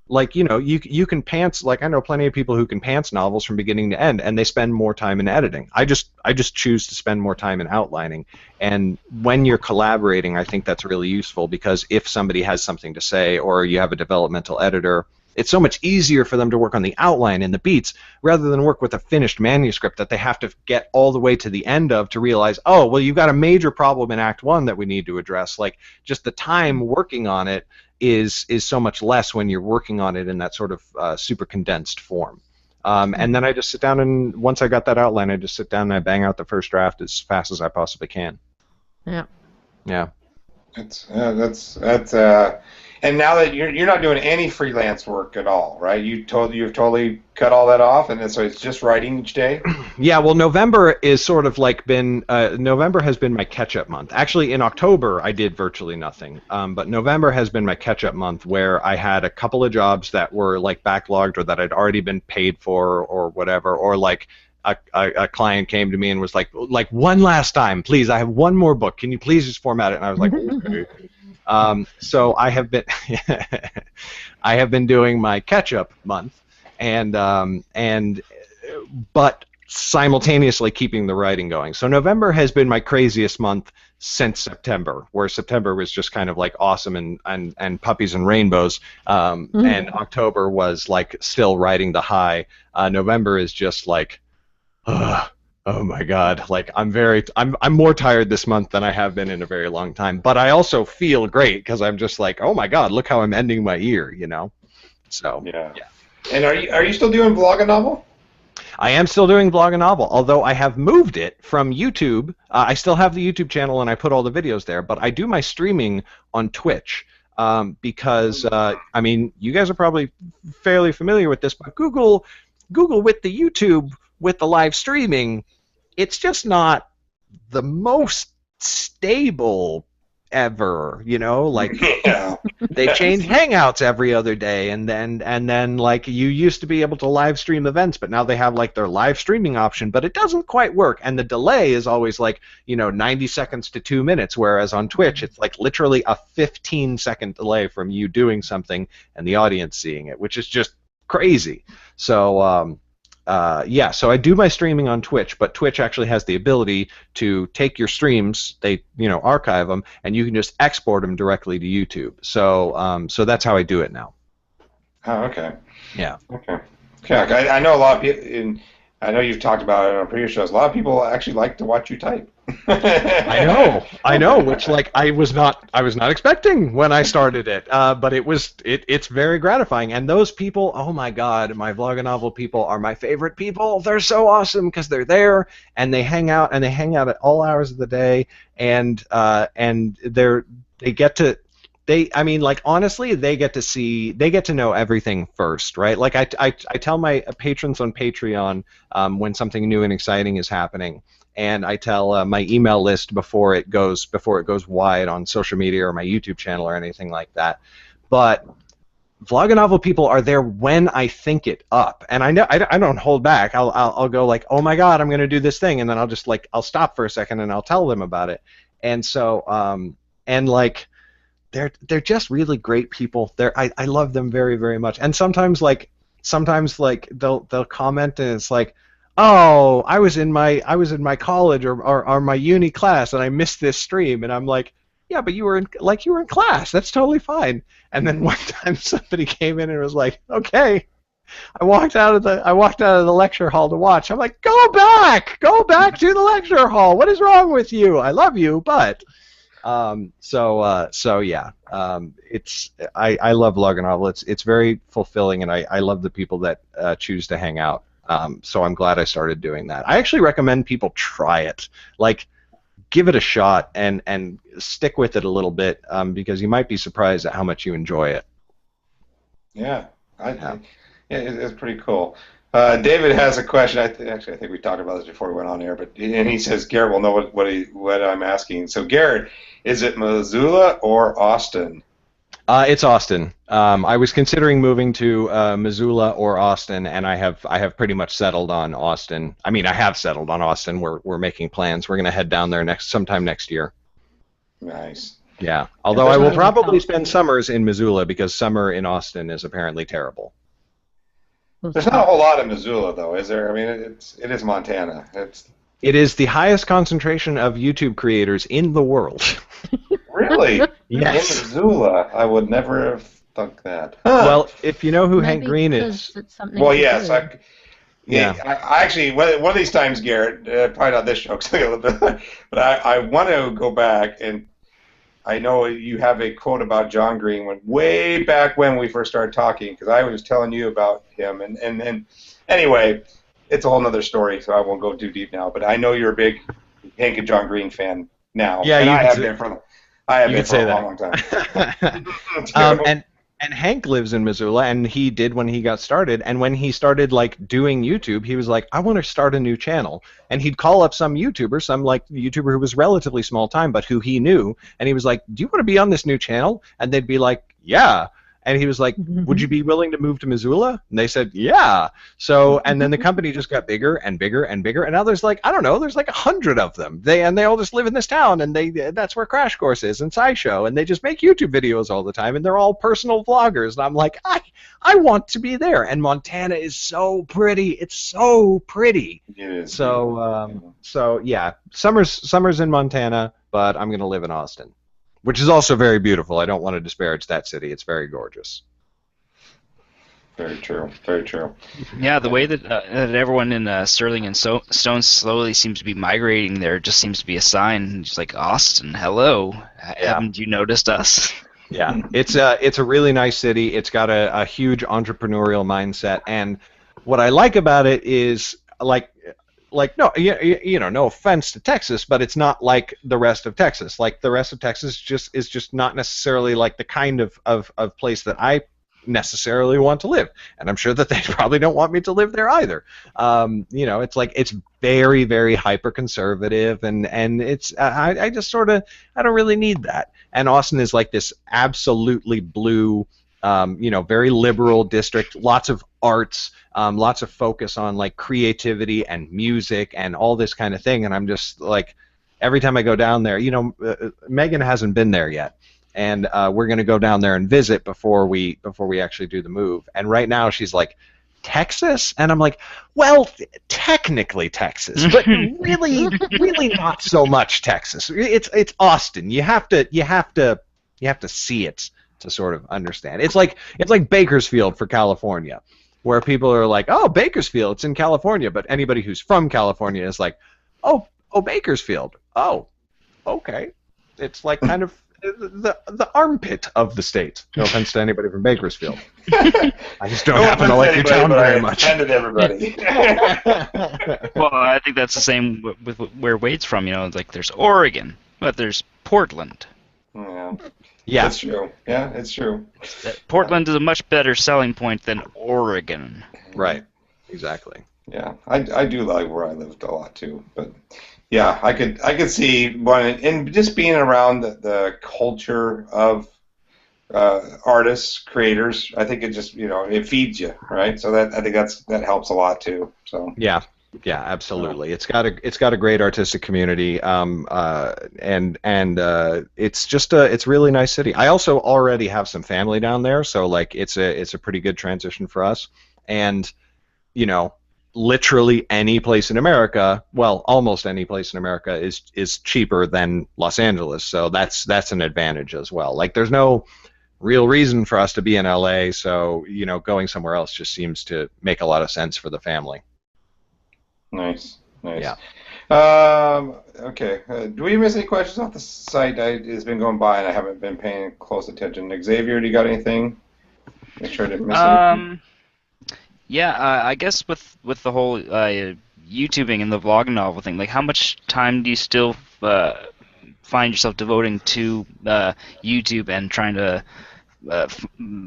Like, you can pants, like, I know plenty of people who can pants novels from beginning to end, and they spend more time in editing. I just choose to spend more time in outlining. And when you're collaborating, I think that's really useful, because if somebody has something to say, or you have a developmental editor, it's so much easier for them to work on the outline and the beats rather than work with a finished manuscript that they have to get all the way to the end of to realize, oh, well, you've got a major problem in Act 1 that we need to address. Like, just the time working on it is so much less when you're working on it in that sort of super condensed form. And then I just sit down, and once I got that outline, I just sit down and I bang out the first draft as fast as I possibly can. Yeah. Yeah. That's and now that you're not doing any freelance work at all, right? You've totally cut all that off, and so it's just writing each day. Yeah, well, November is sort of like November has been my catch-up month. Actually, in October I did virtually nothing, but November has been my catch-up month, where I had a couple of jobs that were like backlogged, or that I'd already been paid for, or whatever, or like a client came to me and was like one last time, please, I have one more book. Can you please just format it? And I was like, okay. So I have been I have been doing my catch-up month, but simultaneously keeping the writing going. So November has been my craziest month since September, where September was just kind of like awesome and puppies and rainbows, and October was like still riding the high. November is just like, oh my God! Like, I'm more tired this month than I have been in a very long time. But I also feel great, because I'm just like, oh my God, look how I'm ending my year, So yeah. And are you still doing Vlog a Novel? I am still doing Vlog a Novel, although I have moved it from YouTube. I still have the YouTube channel, and I put all the videos there, but I do my streaming on Twitch, because I mean, you guys are probably fairly familiar with this, but Google with the YouTube, with the live streaming, it's just not the most stable ever, like they change Hangouts every other day, and then like, you used to be able to live stream events, but now they have like their live streaming option, but it doesn't quite work, and the delay is always like 90 seconds to 2 minutes, whereas on Twitch it's like literally a 15-second delay from you doing something and the audience seeing it, which is just crazy. So yeah, so I do my streaming on Twitch, but Twitch actually has the ability to take your streams, they archive them, and you can just export them directly to YouTube. So that's how I do it now. Oh, okay. Yeah. Okay. Okay. I know a lot of people, and I know you've talked about it on previous shows. A lot of people actually like to watch you type. I know, which like I was not expecting when I started it, but it's very gratifying. And those people, oh my God, my Vlog a Novel people are my favorite people. They're so awesome, because they're there and they hang out at all hours of the day, and they get to. I mean, like, honestly, they get to know everything first, right? Like, I tell my patrons on Patreon when something new and exciting is happening, and I tell my email list before it goes wide on social media or my YouTube channel or anything like that. But Vlog a Novel people are there when I think it up, and I know I don't hold back. I'll go like, oh my God, I'm going to do this thing, and then I'll stop for a second and I'll tell them about it. And so and like, they're just really great people. I love them very, very much. And sometimes they'll comment, and it's like, oh, I was in my college or my uni class, and I missed this stream, and I'm like, yeah, but you were in class. That's totally fine. And then one time somebody came in and was like, okay, I walked out of the lecture hall to watch. I'm like, go back to the lecture hall. What is wrong with you? I love you, but. So yeah, I love Vlog a Novel. It's very fulfilling, and I love the people that choose to hang out. So I'm glad I started doing that. I actually recommend people try it. Like, give it a shot and stick with it a little bit, because you might be surprised at how much you enjoy it. Yeah, it's pretty cool. David has a question. I think we talked about this before we went on air, and he says Garrett will know what I'm asking. So Garrett, is it Missoula or Austin? It's Austin. I was considering moving to Missoula or Austin, and I have pretty much settled on Austin. I mean, I have settled on Austin. We're making plans. We're going to head down there sometime next year. Nice. Yeah. Although I will probably spend summers in Missoula because summer in Austin is apparently terrible. There's not a whole lot of Missoula, though, is there? I mean, it is Montana. It is the highest concentration of YouTube creators in the world. Really? Yes. In Missoula, I would never have thought that. Huh. Well, if you know who Maybe Hank Green because is. it's something Well, to yes. do. I actually, one of these times, Garrett, probably not this show, but I want to go back, and I know you have a quote about John Green way back when we first started talking, because I was telling you about him, and anyway, it's a whole other story, so I won't go too deep now, but I know you're a big Hank and John Green fan now. Yeah, and you I could have say- been for a long time. And Hank lives in Missoula, and he did when he got started. And when he started like doing YouTube, he was like, I want to start a new channel. And he'd call up some YouTuber, some like YouTuber who was relatively small time, but who he knew, and he was like, do you want to be on this new channel? And they'd be like, yeah. And he was like, would you be willing to move to Missoula? And they said, yeah. So, and then the company just got bigger and bigger and bigger. And now there's like, I don't know, there's like 100 of them. They all just live in this town, and that's where Crash Course is and SciShow. And they just make YouTube videos all the time, and they're all personal vloggers. And I'm like, I want to be there. And Montana is so pretty. It's so pretty. It is. So yeah, summer's in Montana, but I'm going to live in Austin, which is also very beautiful. I don't want to disparage that city. It's very gorgeous. Very true. Very true. Yeah, the way that everyone in Sterling and Stone slowly seems to be migrating there just seems to be a sign. Just like, Austin, hello. Haven't you noticed us? Yeah, it's a really nice city. It's got a huge entrepreneurial mindset, and what I like about it is like no, you know, no offense to Texas, but it's not like the rest of Texas. Like the rest of Texas is just not necessarily like the kind of place that I necessarily want to live, and I'm sure that they probably don't want me to live there either. You know, it's like it's very, very hyper conservative, and it's I just sort of, I don't really need that. And Austin is like this absolutely blue, you know, very liberal district, lots of arts, lots of focus on like creativity and music and all this kind of thing. And I'm just like, every time I go down there, you know, Megan hasn't been there yet, and we're going to go down there and visit before we actually do the move. And right now she's like, Texas? And I'm like, well, technically Texas, but really not so much Texas. It's Austin. You have to see it to sort of understand. It's like Bakersfield for California, where people are like, oh, Bakersfield, it's in California, but anybody who's from California is like, oh, Bakersfield. Oh, okay. It's like kind of the armpit of the state. No offense to anybody from Bakersfield. I just don't happen to like your town very much. Offended everybody. Well, I think that's the same with where Wade's from. You know, like there's Oregon, but there's Portland. Yeah, that's true. Yeah, it's true. Portland is a much better selling point than Oregon. Right. Exactly. Yeah, I do like where I lived a lot too, but yeah, I could see one, and just being around the culture of artists, creators. I think it just, you know, it feeds you, right? So I think that helps a lot too. So yeah, absolutely. It's got a great artistic community, and it's a really nice city. I also already have some family down there, so like it's a pretty good transition for us, and you know, literally any place in America, well, almost any place in America is cheaper than Los Angeles, so that's an advantage as well. Like there's no real reason for us to be in LA, so you know, going somewhere else just seems to make a lot of sense for the family. Nice. Yeah. Okay. Do we miss any questions off the site? It's been going by and I haven't been paying close attention. Xavier, do you got anything? Make sure I didn't miss anything. Yeah, I guess with the whole YouTubing and the vlog novel thing, like how much time do you still find yourself devoting to YouTube and trying to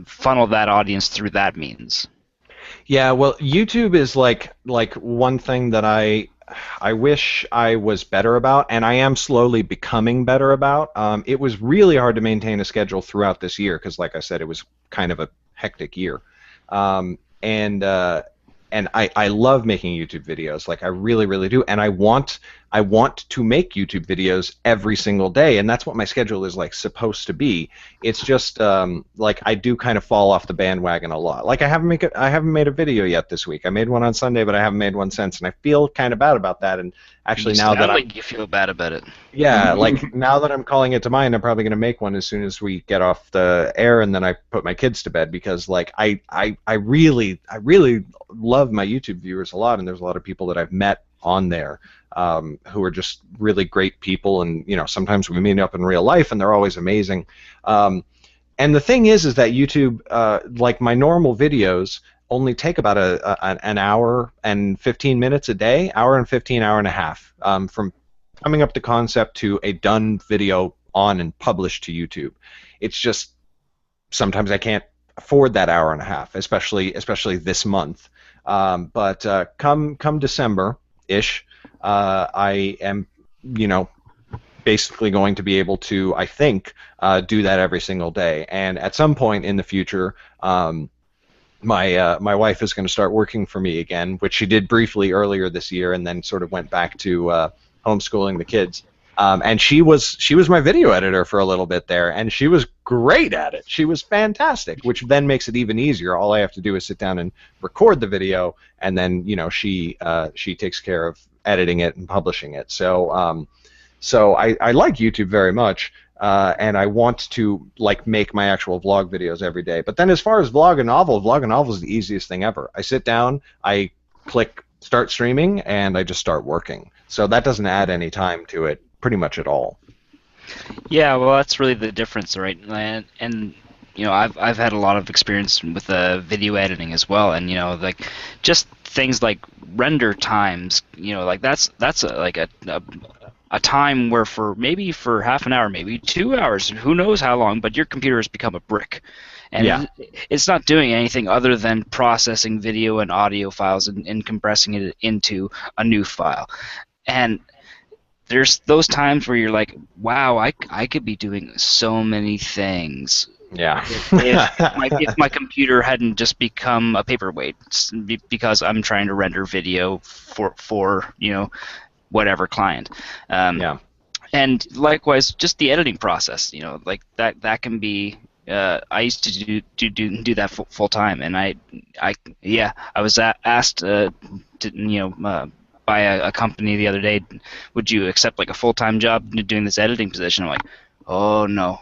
funnel that audience through that means? Yeah, well, YouTube is like one thing that I wish I was better about, and I am slowly becoming better about. It was really hard to maintain a schedule throughout this year because, like I said, it was kind of a hectic year. And I love making YouTube videos, like I really, really do, and I want to make YouTube videos every single day, and that's what my schedule is like supposed to be. It's just like I do kind of fall off the bandwagon a lot. Like I haven't made a video yet this week. I made one on Sunday, but I haven't made one since, and I feel kind of bad about that. And actually, now that like you feel bad about it. Yeah, like now that I'm calling it to mind, I'm probably going to make one as soon as we get off the air, and then I put my kids to bed, because like I really love my YouTube viewers a lot, and there's a lot of people that I've met on there who are just really great people, and sometimes we meet up in real life, and they're always amazing. And the thing is that YouTube, like my normal videos, only take about an hour and 15 minutes a day, hour and 15, hour and a half, from coming up the concept to a done video on and published to YouTube. It's just sometimes I can't afford that hour and a half, especially this month. But come December-ish, I am, basically going to be able to, I think, do that every single day. And at some point in the future, my wife is going to start working for me again, which she did briefly earlier this year, and then sort of went back to homeschooling the kids. And she was my video editor for a little bit there, and she was great at it. She was fantastic, which then makes it even easier. All I have to do is sit down and record the video, and then she takes care of editing it and publishing it. So I like YouTube very much, and I want to like make my actual vlog videos every day. But then as far as vlog a novel is the easiest thing ever. I sit down, I click start streaming, and I just start working. So that doesn't add any time to it pretty much at all. Yeah, well, that's really the difference, right? And I've had a lot of experience with video editing as well, and like just things like render times, like that's a time where for half an hour, maybe 2 hours, who knows how long, but your computer has become a brick. And yeah. It's not doing anything other than processing video and audio files and compressing it into a new file. And there's those times where you're like, wow, I could be doing so many things. Yeah. if my computer hadn't just become a paperweight, because I'm trying to render video for whatever client. Yeah. And likewise, just the editing process, like that can be. I used to do that full time, and I was asked to by a company the other day, would you accept like a full-time job doing this editing position? I'm like, oh no.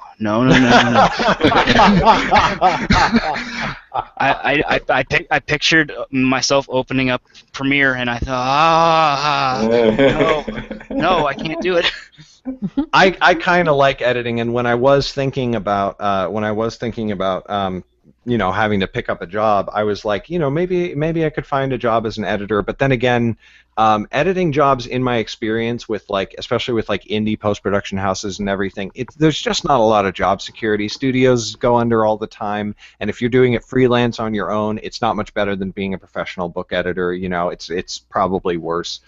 I pictured myself opening up Premiere, and I thought, no, I can't do it. I kind of like editing, and when I was thinking about having to pick up a job, I was like, maybe I could find a job as an editor. But then again, editing jobs, in my experience especially with indie post-production houses and everything, there's just not a lot of job security. Studios go under all the time, and if you're doing it freelance on your own, it's not much better than being a professional book editor. It's probably worse.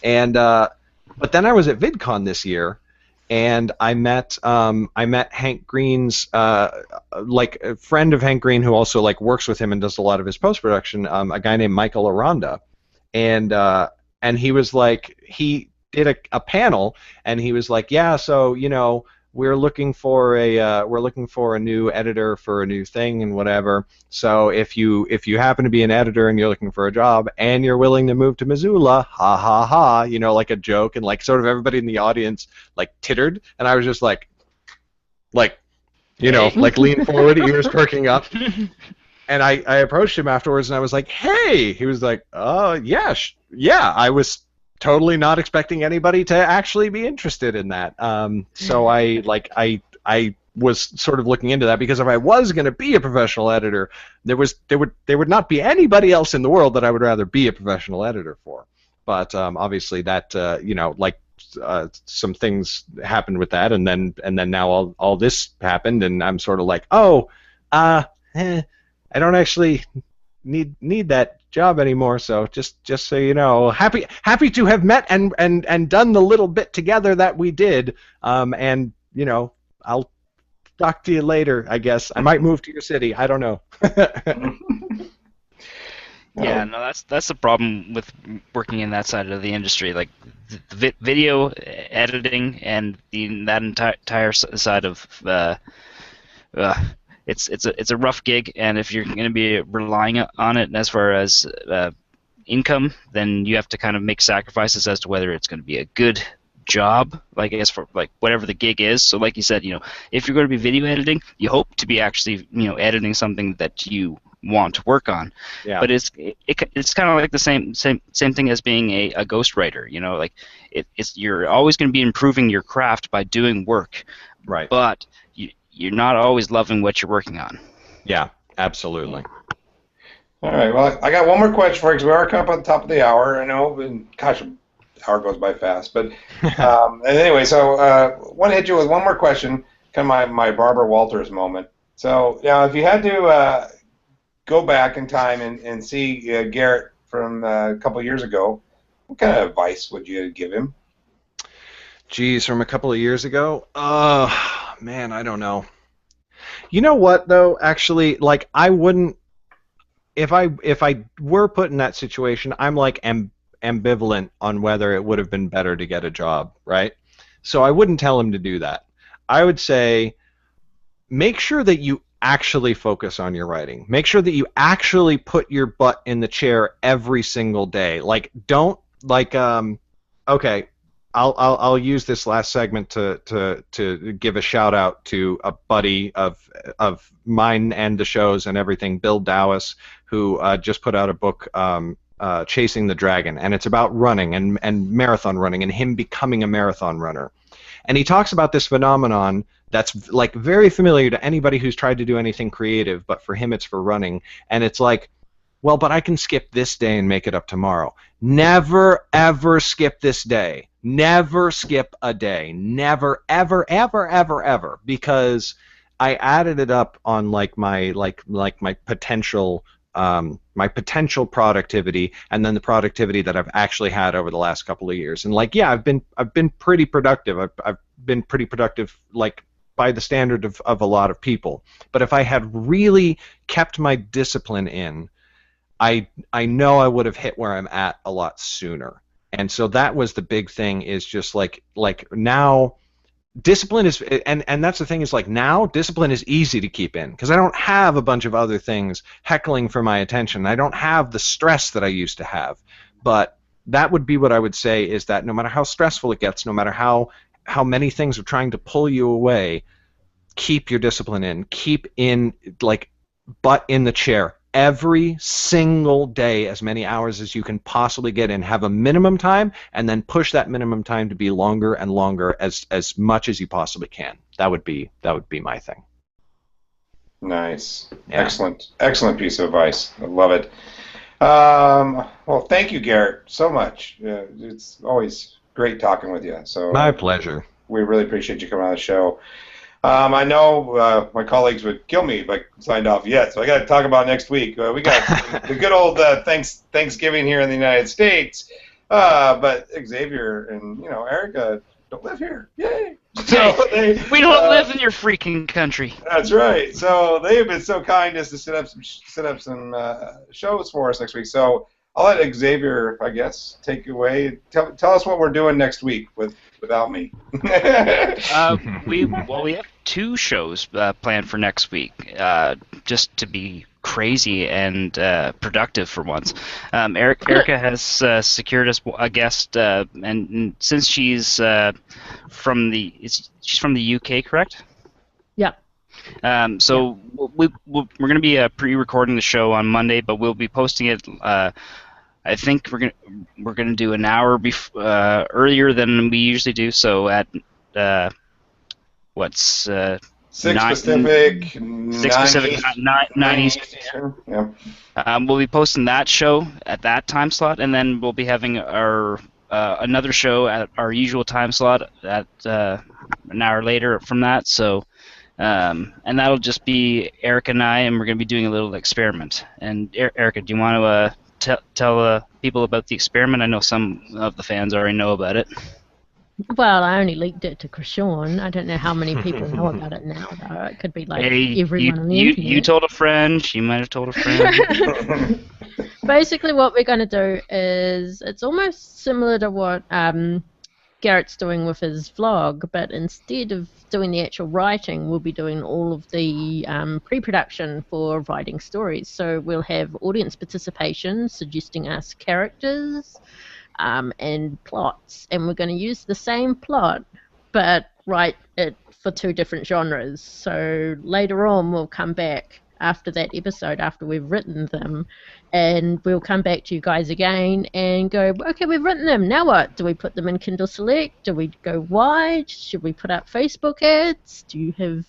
And but then I was at VidCon this year, and I met Hank Green's a friend of Hank Green who also works with him and does a lot of his post production. A guy named Michael Aranda, and he was he did a panel, and he was like, yeah, so we're looking for a new editor for a new thing and whatever. So if you happen to be an editor and you're looking for a job and you're willing to move to Missoula, ha ha ha, like a joke, and sort of everybody in the audience tittered, and I was just lean forward, ears perking up. And I approached him afterwards, and I was like, hey. He was like, oh yeah, I was totally not expecting anybody to actually be interested in that. So I was sort of looking into that, because if I was going to be a professional editor, there would not be anybody else in the world that I would rather be a professional editor for. But obviously that some things happened with that, and then now all this happened, and I'm sort of I don't actually need that job anymore. So just so you know, happy to have met and done the little bit together that we did. And I'll talk to you later, I guess. I might move to your city. I don't know. Yeah, no, that's the problem with working in that side of the industry. Like video editing and that entire side of it's a rough gig, and if you're going to be relying on it as far as income, then you have to kind of make sacrifices as to whether it's going to be a good job, like I guess for like whatever the gig is. So like you said, if you're going to be video editing, you hope to be actually editing something that you want to work on. Yeah. But it's kind of like the same thing as being a ghostwriter. Like it's you're always going to be improving your craft by doing work. Right. But you're not always loving what you're working on. Yeah, absolutely. All right. Well, I got one more question for you because we are coming up on top of the hour. I know, and gosh, the hour goes by fast. But and anyway, so want to hit you with one more question, kind of my Barbara Walters moment. So now, if you had to go back in time and see Garrett from a couple of years ago, what kind of advice would you give him? Geez, from a couple of years ago? Man, I don't know. You know what, though? Actually, like, I wouldn't... If I were put in that situation, I'm, like, ambivalent on whether it would have been better to get a job, right? So I wouldn't tell him to do that. I would say, make sure that you actually focus on your writing. Make sure that you actually put your butt in the chair every single day. Like, don't, like, okay... I'll use this last segment to give a shout out to a buddy of mine and the show's and everything, Bill Dowis, who just put out a book, Chasing the Dragon, and it's about running and marathon running and him becoming a marathon runner. And he talks about this phenomenon that's like very familiar to anybody who's tried to do anything creative, but for him it's for running. And it's like, well, but I can skip this day and make it up tomorrow. Never, ever skip this day. Never skip a day. Never, ever, ever, ever, ever. Because I added it up on like my potential productivity, and then the productivity that I've actually had over the last couple of years. And like, yeah, I've been pretty productive. I've been pretty productive, like, by the standard of a lot of people. But if I had really kept my discipline in, I know I would have hit where I'm at a lot sooner. And so that was the big thing, is just like now discipline is, and that's the thing, is like now discipline is easy to keep in because I don't have a bunch of other things heckling for my attention. I don't have the stress that I used to have. But that would be what I would say, is that no matter how stressful it gets, no matter how many things are trying to pull you away, keep your discipline in. Keep in, like, butt in the chair every single day, as many hours as you can possibly get in. Have a minimum time, and then push that minimum time to be longer and longer as much as you possibly can. That would be my thing. Nice. Yeah. Excellent piece of advice. I love it. Well, thank you, Garrett, so much. It's always great talking with you. So my pleasure. We really appreciate you coming on the show. I know my colleagues would kill me if I signed off yet, so I got to talk about next week. We got the good old Thanksgiving here in the United States, but Xavier and Erica don't live here. Yay! So we don't live in your freaking country. That's right. So they have been so kind as to set up some shows for us next week. So I'll let Xavier, I guess, take away. Tell us what we're doing next week without me. We have 2 shows planned for next week, just to be crazy and productive for once. Erica has secured us a guest, and since she's from the UK, correct? Yeah. So we're going to be pre-recording the show on Monday, but we'll be posting it. I think we're gonna do an hour earlier than we usually do. So at 6 Pacific, 9 Eastern. Yeah. We'll be posting that show at that time slot, and then we'll be having our another show at our usual time slot at an hour later from that. So. And that'll just be Erica and I, and we're going to be doing a little experiment. And Erica, do you want to tell people about the experiment? I know some of the fans already know about it. Well, I only leaked it to Krishawn. I don't know how many people know about it now, though. It could be like everyone on the internet. You told a friend. She might have told a friend. basically what we're going to do is it's almost similar to what Garrett's doing with his vlog, but instead of doing the actual writing, we'll be doing all of the pre-production for writing stories. So we'll have audience participation, suggesting us characters and plots, and we're going to use the same plot, but write it for 2 different genres. So later on, we'll come back after that episode, after we've written them, and we'll come back to you guys again and go, okay, we've written them, now what? Do we put them in Kindle Select? Do we go wide? Should we put up Facebook ads? Do you have,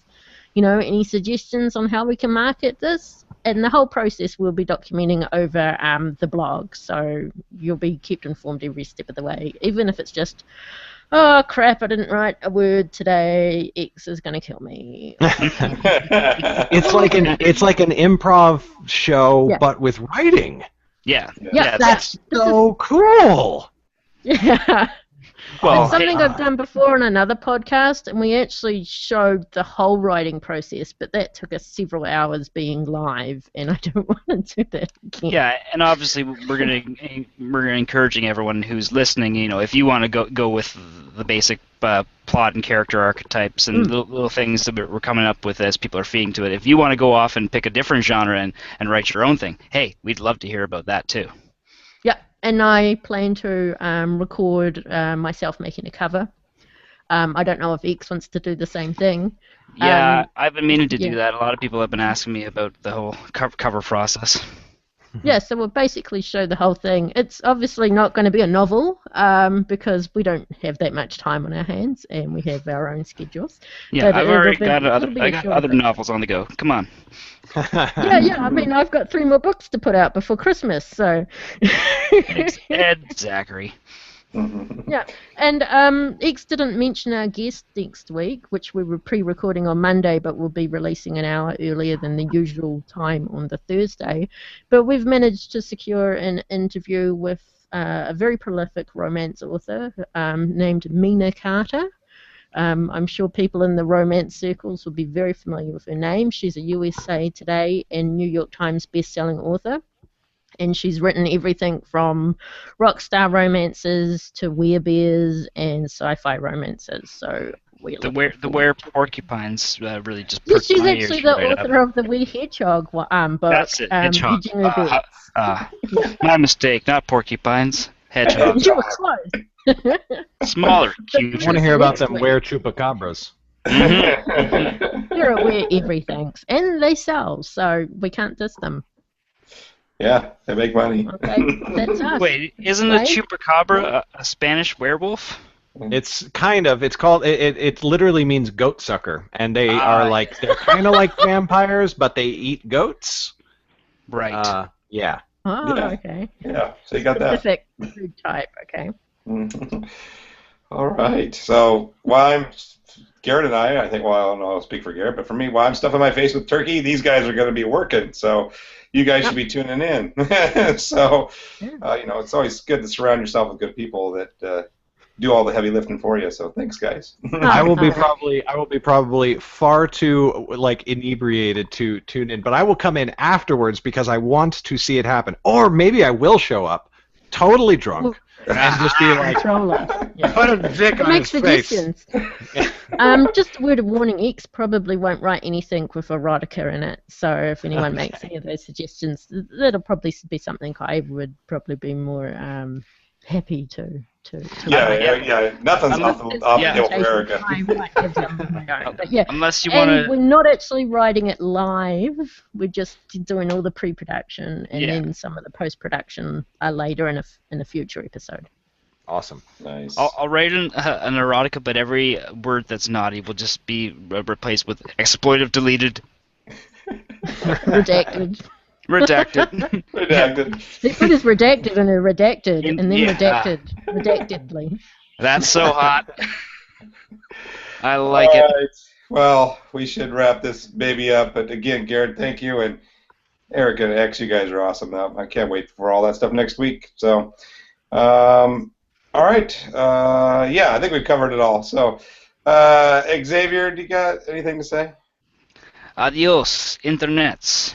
any suggestions on how we can market this? And the whole process we'll be documenting over the blog, so you'll be kept informed every step of the way, even if it's just, oh crap, I didn't write a word today, X is going to kill me. It's like an improv show, but with writing. Yeah. That's so cool. Yeah. Well, it's something I've done before on another podcast, and we actually showed the whole writing process, but that took us several hours being live, and I don't want to do that again. Yeah, and obviously we're encouraging everyone who's listening. If you want to go with the basic plot and character archetypes and little things that we're coming up with as people are feeding to it. If you want to go off and pick a different genre and write your own thing, hey, we'd love to hear about that too. Yeah, and I plan to record myself making a cover. I don't know if X wants to do the same thing. Yeah, I've been meaning to do that. A lot of people have been asking me about the whole cover process. Yeah, so we'll basically show the whole thing. It's obviously not going to be a novel because we don't have that much time on our hands and we have our own schedules. Yeah, but I've already got other novels on the go. Come on. Yeah. I mean, I've got 3 more books to put out before Christmas, so. Ed Zachary. Yeah, and X didn't mention our guest next week, which we were pre-recording on Monday, but we'll be releasing an hour earlier than the usual time on the Thursday. But we've managed to secure an interview with a very prolific romance author named Mina Carter. I'm sure people in the romance circles will be very familiar with her name. She's a USA Today and New York Times best-selling author. And she's written everything from rock star romances to werebears and sci-fi romances. So the were porcupines really just yeah, perked she's my actually ears the right author up. of the Wee Hedgehog book. That's it, Hedgehog. Hedging Her Bets. My mistake, not porcupines. Hedgehogs. You were close. Smaller, cute. I want to hear about them were chupacabras. They're aware everything, and they sell, so we can't diss them. Yeah, they make money. Okay, that's us. Wait, isn't a chupacabra a Spanish werewolf? It's kind of. It's called. It literally means goat sucker, and they are like they're kind of like vampires, but they eat goats. Right. Yeah. Oh, Yeah. okay. Yeah, so you got that. Specific food type. Okay. All right. So while Garrett and I think, well, I don't know, I'll speak for Garrett, but for me, while I'm stuffing my face with turkey, these guys are going to be working. So you guys should be tuning in. So, it's always good to surround yourself with good people that do all the heavy lifting for you. So thanks, guys. I will be probably far too inebriated to tune in, but I will come in afterwards because I want to see it happen. Or maybe I will show up totally drunk. And just be like, put a dick on his face. Just a word of warning, X probably won't write anything with erotica in it, so if anyone makes any of those suggestions, that'll probably be something I would probably be more happy to Yeah, nothing's off the hill for Erica. But yeah, unless you want to. We're not actually writing it live. We're just doing all the pre-production and then some of the post-production later in a future episode. Awesome. Nice. I'll write an erotica, but every word that's naughty will just be replaced with exploitive deleted. Redacted. Redacted. They put his redacted and a redacted, and then redactedly. That's so hot. I like it. Right. Well, we should wrap this baby up. But again, Garrett, thank you, and Eric and X, you guys are awesome. I can't wait for all that stuff next week. So, all right. I think we've covered it all. So, Xavier, do you got anything to say? Adios, internets.